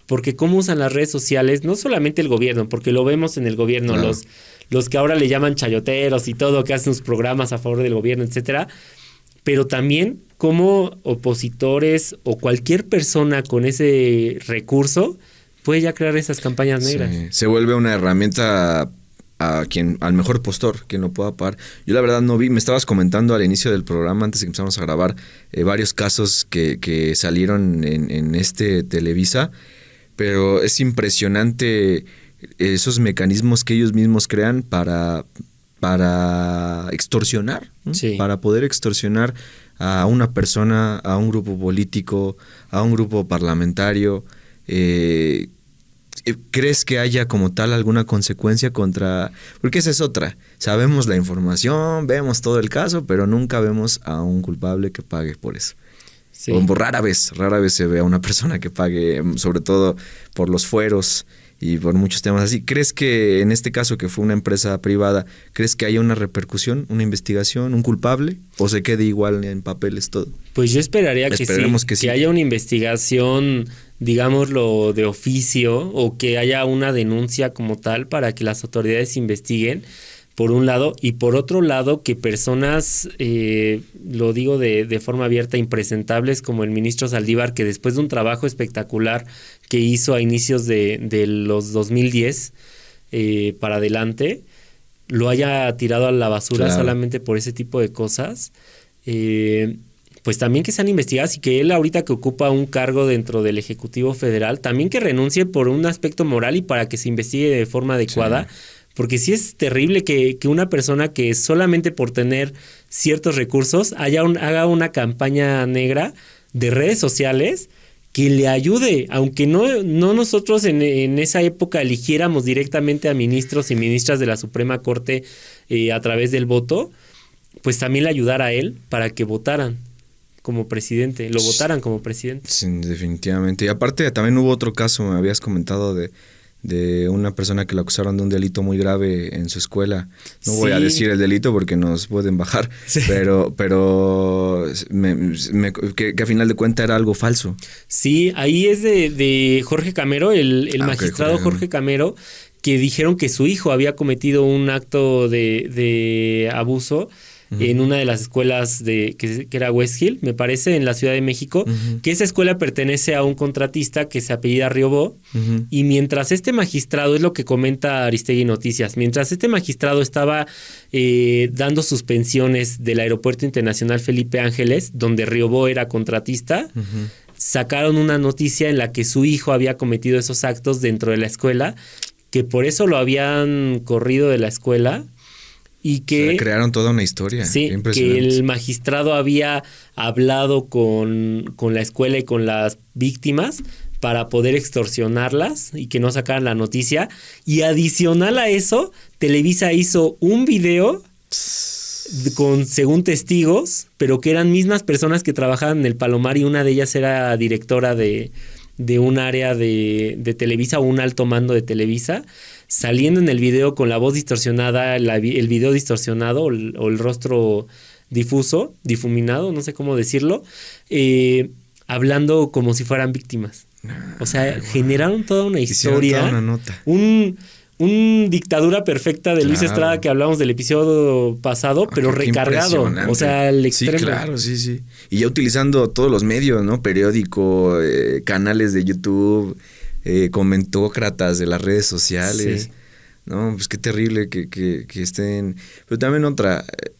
porque cómo usan las redes sociales, no solamente el gobierno, porque lo vemos en el gobierno, claro. los que ahora le llaman chayoteros y todo, que hacen sus programas a favor del gobierno, etcétera, pero también cómo opositores o cualquier persona con ese recurso puede ya crear esas campañas negras. Sí. Se vuelve una herramienta al mejor postor, quien lo pueda pagar. Yo la verdad no vi, me estabas comentando al inicio del programa, antes de que empezamos a grabar, varios casos que salieron en este Televisa, pero es impresionante esos mecanismos que ellos mismos crean para extorsionar, ¿no? Sí. Para poder extorsionar a una persona, a un grupo político, a un grupo parlamentario. ¿Crees que haya como tal alguna consecuencia contra...? Porque esa es otra. Sabemos la información, vemos todo el caso, pero nunca vemos a un culpable que pague por eso. Sí. O rara vez se ve a una persona que pague, sobre todo por los fueros y por muchos temas así. ¿Crees que en este caso, que fue una empresa privada, crees que haya una repercusión, una investigación, un culpable? ¿O se quede igual en papeles todo? Pues yo esperaría que sí, que haya una investigación, digámoslo, de oficio, o que haya una denuncia como tal para que las autoridades investiguen, por un lado, y por otro lado que personas, lo digo de forma abierta, impresentables como el ministro Saldívar, que después de un trabajo espectacular que hizo a inicios de los 2010 para adelante, lo haya tirado a la basura, claro, solamente por ese tipo de cosas, pues también que sean investigadas, y que él ahorita que ocupa un cargo dentro del Ejecutivo Federal, también que renuncie por un aspecto moral y para que se investigue de forma adecuada. Sí. Porque sí es terrible que una persona que solamente por tener ciertos recursos haga una campaña negra de redes sociales que le ayude, aunque no nosotros en esa época eligiéramos directamente a ministros y ministras de la Suprema Corte a través del voto, pues también le ayudara a él para que votaran como presidente, lo votaran como presidente. Sí, definitivamente. Y aparte también hubo otro caso, me habías comentado de una persona que la acusaron de un delito muy grave en su escuela. No voy a decir el delito porque nos pueden bajar, sí, pero que a final de cuentas era algo falso. Sí, ahí es de Jorge Camero, el magistrado Jorge Camero, que dijeron que su hijo había cometido un acto de abuso en una de las escuelas que era West Hill, me parece, en la Ciudad de México, que esa escuela pertenece a un contratista que se apellida Riobó, y mientras este magistrado, es lo que comenta Aristegui Noticias, mientras este magistrado estaba dando suspensiones del Aeropuerto Internacional Felipe Ángeles, donde Riobó era contratista, sacaron una noticia en la que su hijo había cometido esos actos dentro de la escuela, que por eso lo habían corrido de la escuela. Y que, o sea, crearon toda una historia. Sí, que el magistrado había hablado con la escuela y con las víctimas para poder extorsionarlas y que no sacaran la noticia. Y adicional a eso, Televisa hizo un video según testigos, pero que eran mismas personas que trabajaban en el Palomar, y una de ellas era directora de un área de Televisa, o un alto mando de Televisa, saliendo en el video con la voz distorsionada, el video distorsionado o el rostro difuminado, no sé cómo decirlo, hablando como si fueran víctimas. O sea, generaron toda una historia. Toda una nota. Un dictadura perfecta de Luis Estrada que hablamos del episodio pasado, pero recargado. O sea, al extremo. Sí, claro, sí. Y ya utilizando todos los medios, ¿no? Periódico, canales de YouTube, comentócratas de las redes sociales. Sí. No, pues qué terrible que estén. Pero también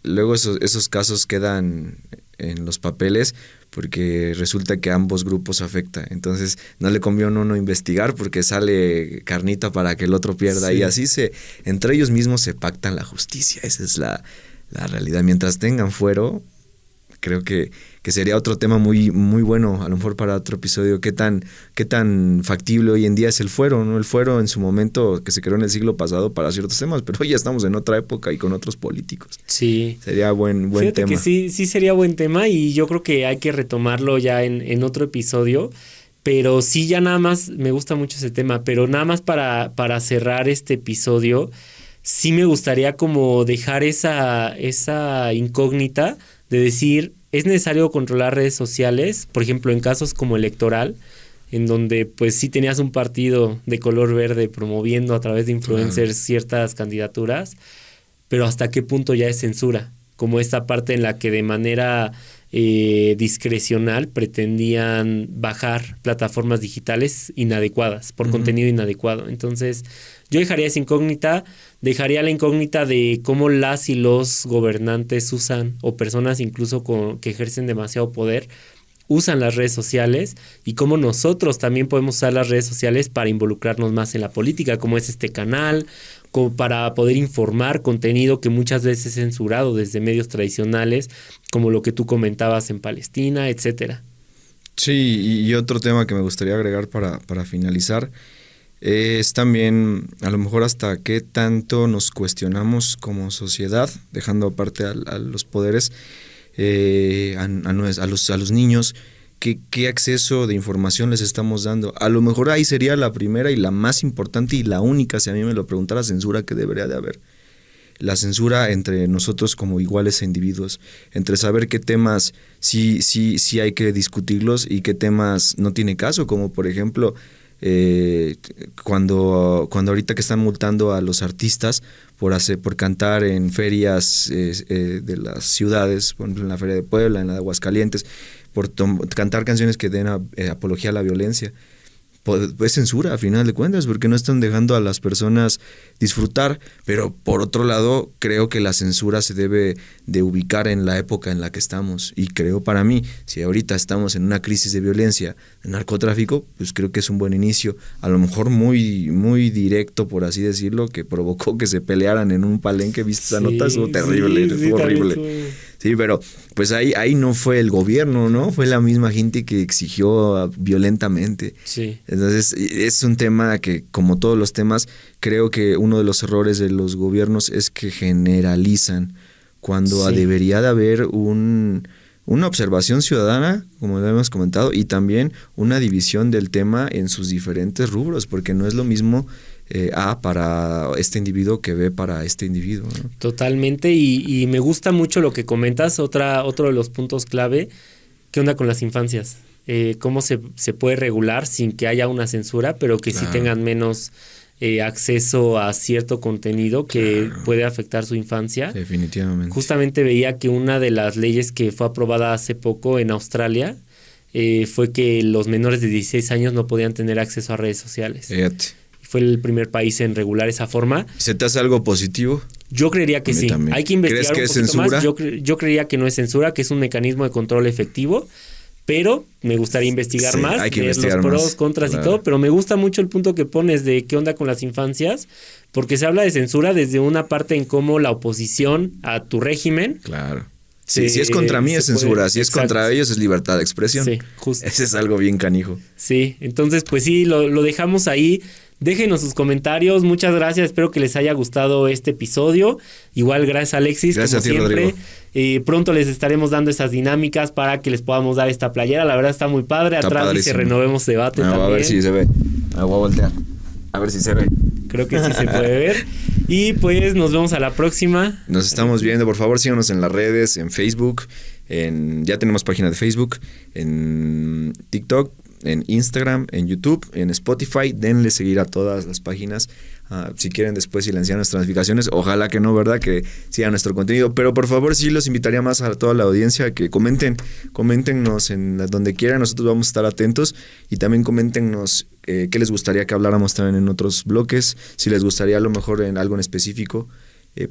luego esos casos quedan en los papeles porque resulta que ambos grupos afecta. Entonces no le conviene a uno investigar porque sale carnita para que el otro pierda. Sí. Y así entre ellos mismos se pactan la justicia. Esa es la realidad. Mientras tengan fuero, creo que sería otro tema muy, muy bueno, a lo mejor para otro episodio. ¿Qué tan factible hoy en día es el fuero, ¿no? El fuero en su momento que se creó en el siglo pasado para ciertos temas, pero hoy ya estamos en otra época y con otros políticos. Sí. Sería buen tema. Que sí sería buen tema y yo creo que hay que retomarlo ya en otro episodio. Pero sí, ya nada más, me gusta mucho ese tema, pero nada más para cerrar este episodio, sí me gustaría como dejar esa incógnita de decir, ¿es necesario controlar redes sociales? Por ejemplo, en casos como electoral, en donde pues sí tenías un partido de color verde promoviendo a través de influencers ciertas candidaturas, pero ¿hasta qué punto ya es censura? Como esta parte en la que de manera discrecional pretendían bajar plataformas digitales inadecuadas, por contenido inadecuado. Entonces, yo dejaría esa incógnita, dejaría la incógnita de cómo las y los gobernantes usan, o personas incluso que ejercen demasiado poder, usan las redes sociales y cómo nosotros también podemos usar las redes sociales para involucrarnos más en la política, como es este canal, como para poder informar contenido que muchas veces es censurado desde medios tradicionales, como lo que tú comentabas en Palestina, etcétera. Sí, y otro tema que me gustaría agregar para finalizar es también a lo mejor hasta qué tanto nos cuestionamos como sociedad, dejando aparte a los poderes, a los niños, qué acceso de información les estamos dando. A lo mejor ahí sería la primera y la más importante y la única, si a mí me lo preguntara, censura que debería de haber. La censura entre nosotros como iguales e individuos, entre saber qué temas sí hay que discutirlos y qué temas no tiene caso, como por ejemplo cuando ahorita que están multando a los artistas por cantar en ferias de las ciudades, por ejemplo en la Feria de Puebla, en la de Aguascalientes, por cantar canciones que den apología a la violencia. Pues censura a final de cuentas, porque no están dejando a las personas disfrutar, pero por otro lado creo que la censura se debe de ubicar en la época en la que estamos, y creo para mí, si ahorita estamos en una crisis de violencia, de narcotráfico, pues creo que es un buen inicio, a lo mejor muy, muy directo, por así decirlo, que provocó que se pelearan en un palenque. ¿Viste esa nota? Estuvo terrible, estuvo horrible. Sí, pero pues ahí no fue el gobierno, ¿no? Fue la misma gente que exigió violentamente. Sí. Entonces es un tema que, como todos los temas, creo que uno de los errores de los gobiernos es que generalizan cuando debería de haber una observación ciudadana, como lo hemos comentado, y también una división del tema en sus diferentes rubros, porque no es lo mismo A para este individuo que B para este individuo, ¿no? Totalmente, y me gusta mucho lo que comentas, otro de los puntos clave. ¿Qué onda con las infancias? ¿Cómo se puede regular sin que haya una censura, pero que sí tengan menos acceso a cierto contenido que puede afectar su infancia? Definitivamente. Justamente veía que una de las leyes que fue aprobada hace poco en Australia fue que los menores de 16 años no podían tener acceso a redes sociales. Fue el primer país en regular esa forma. ¿Se te hace algo positivo? Yo creería que sí. También. Hay que investigar un poquito más. Yo creería que no es censura, que es un mecanismo de control efectivo, pero me gustaría investigar más, hay que ver investigar los pros, más, contras y todo, pero me gusta mucho el punto que pones de qué onda con las infancias, porque se habla de censura desde una parte en cómo la oposición a tu régimen... Claro. Sí, si es contra mí es censura, si es contra ellos es libertad de expresión. Sí, justo. Ese es algo bien canijo. Sí, entonces pues sí, lo dejamos ahí. Déjenos sus comentarios, muchas gracias, espero que les haya gustado este episodio. Igual gracias Alexis, gracias como a ti, siempre. Pronto les estaremos dando esas dinámicas para que les podamos dar esta playera, la verdad está muy padre. Está atrás padrísimo. dice Renovemos Debate también. A ver si se ve, me voy a voltear, a ver si se ve. Creo que sí se puede ver. Y pues nos vemos a la próxima. Nos estamos viendo, por favor síganos en las redes, en Facebook, ya tenemos página de Facebook, en TikTok, en Instagram, en YouTube, en Spotify. Denle seguir a todas las páginas. Si quieren después silenciar nuestras notificaciones, ojalá que no, ¿verdad? Que sigan nuestro contenido. Pero por favor sí los invitaría más a toda la audiencia que coméntenos en donde quieran. Nosotros vamos a estar atentos. Y también coméntenos qué les gustaría que habláramos también en otros bloques. Si les gustaría a lo mejor en algo en específico.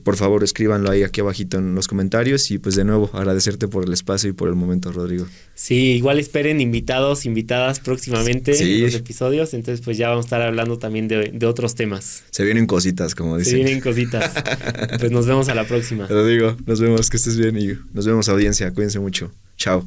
Por favor, escríbanlo ahí aquí abajito en los comentarios. Y pues de nuevo, agradecerte por el espacio y por el momento, Rodrigo. Sí, igual esperen invitados, invitadas próximamente sí. en los episodios. Entonces pues ya vamos a estar hablando también de otros temas. Se vienen cositas, como dicen. Se vienen cositas. Pues nos vemos a la próxima. Rodrigo, nos vemos, que estés bien y nos vemos, audiencia. Cuídense mucho. Chao.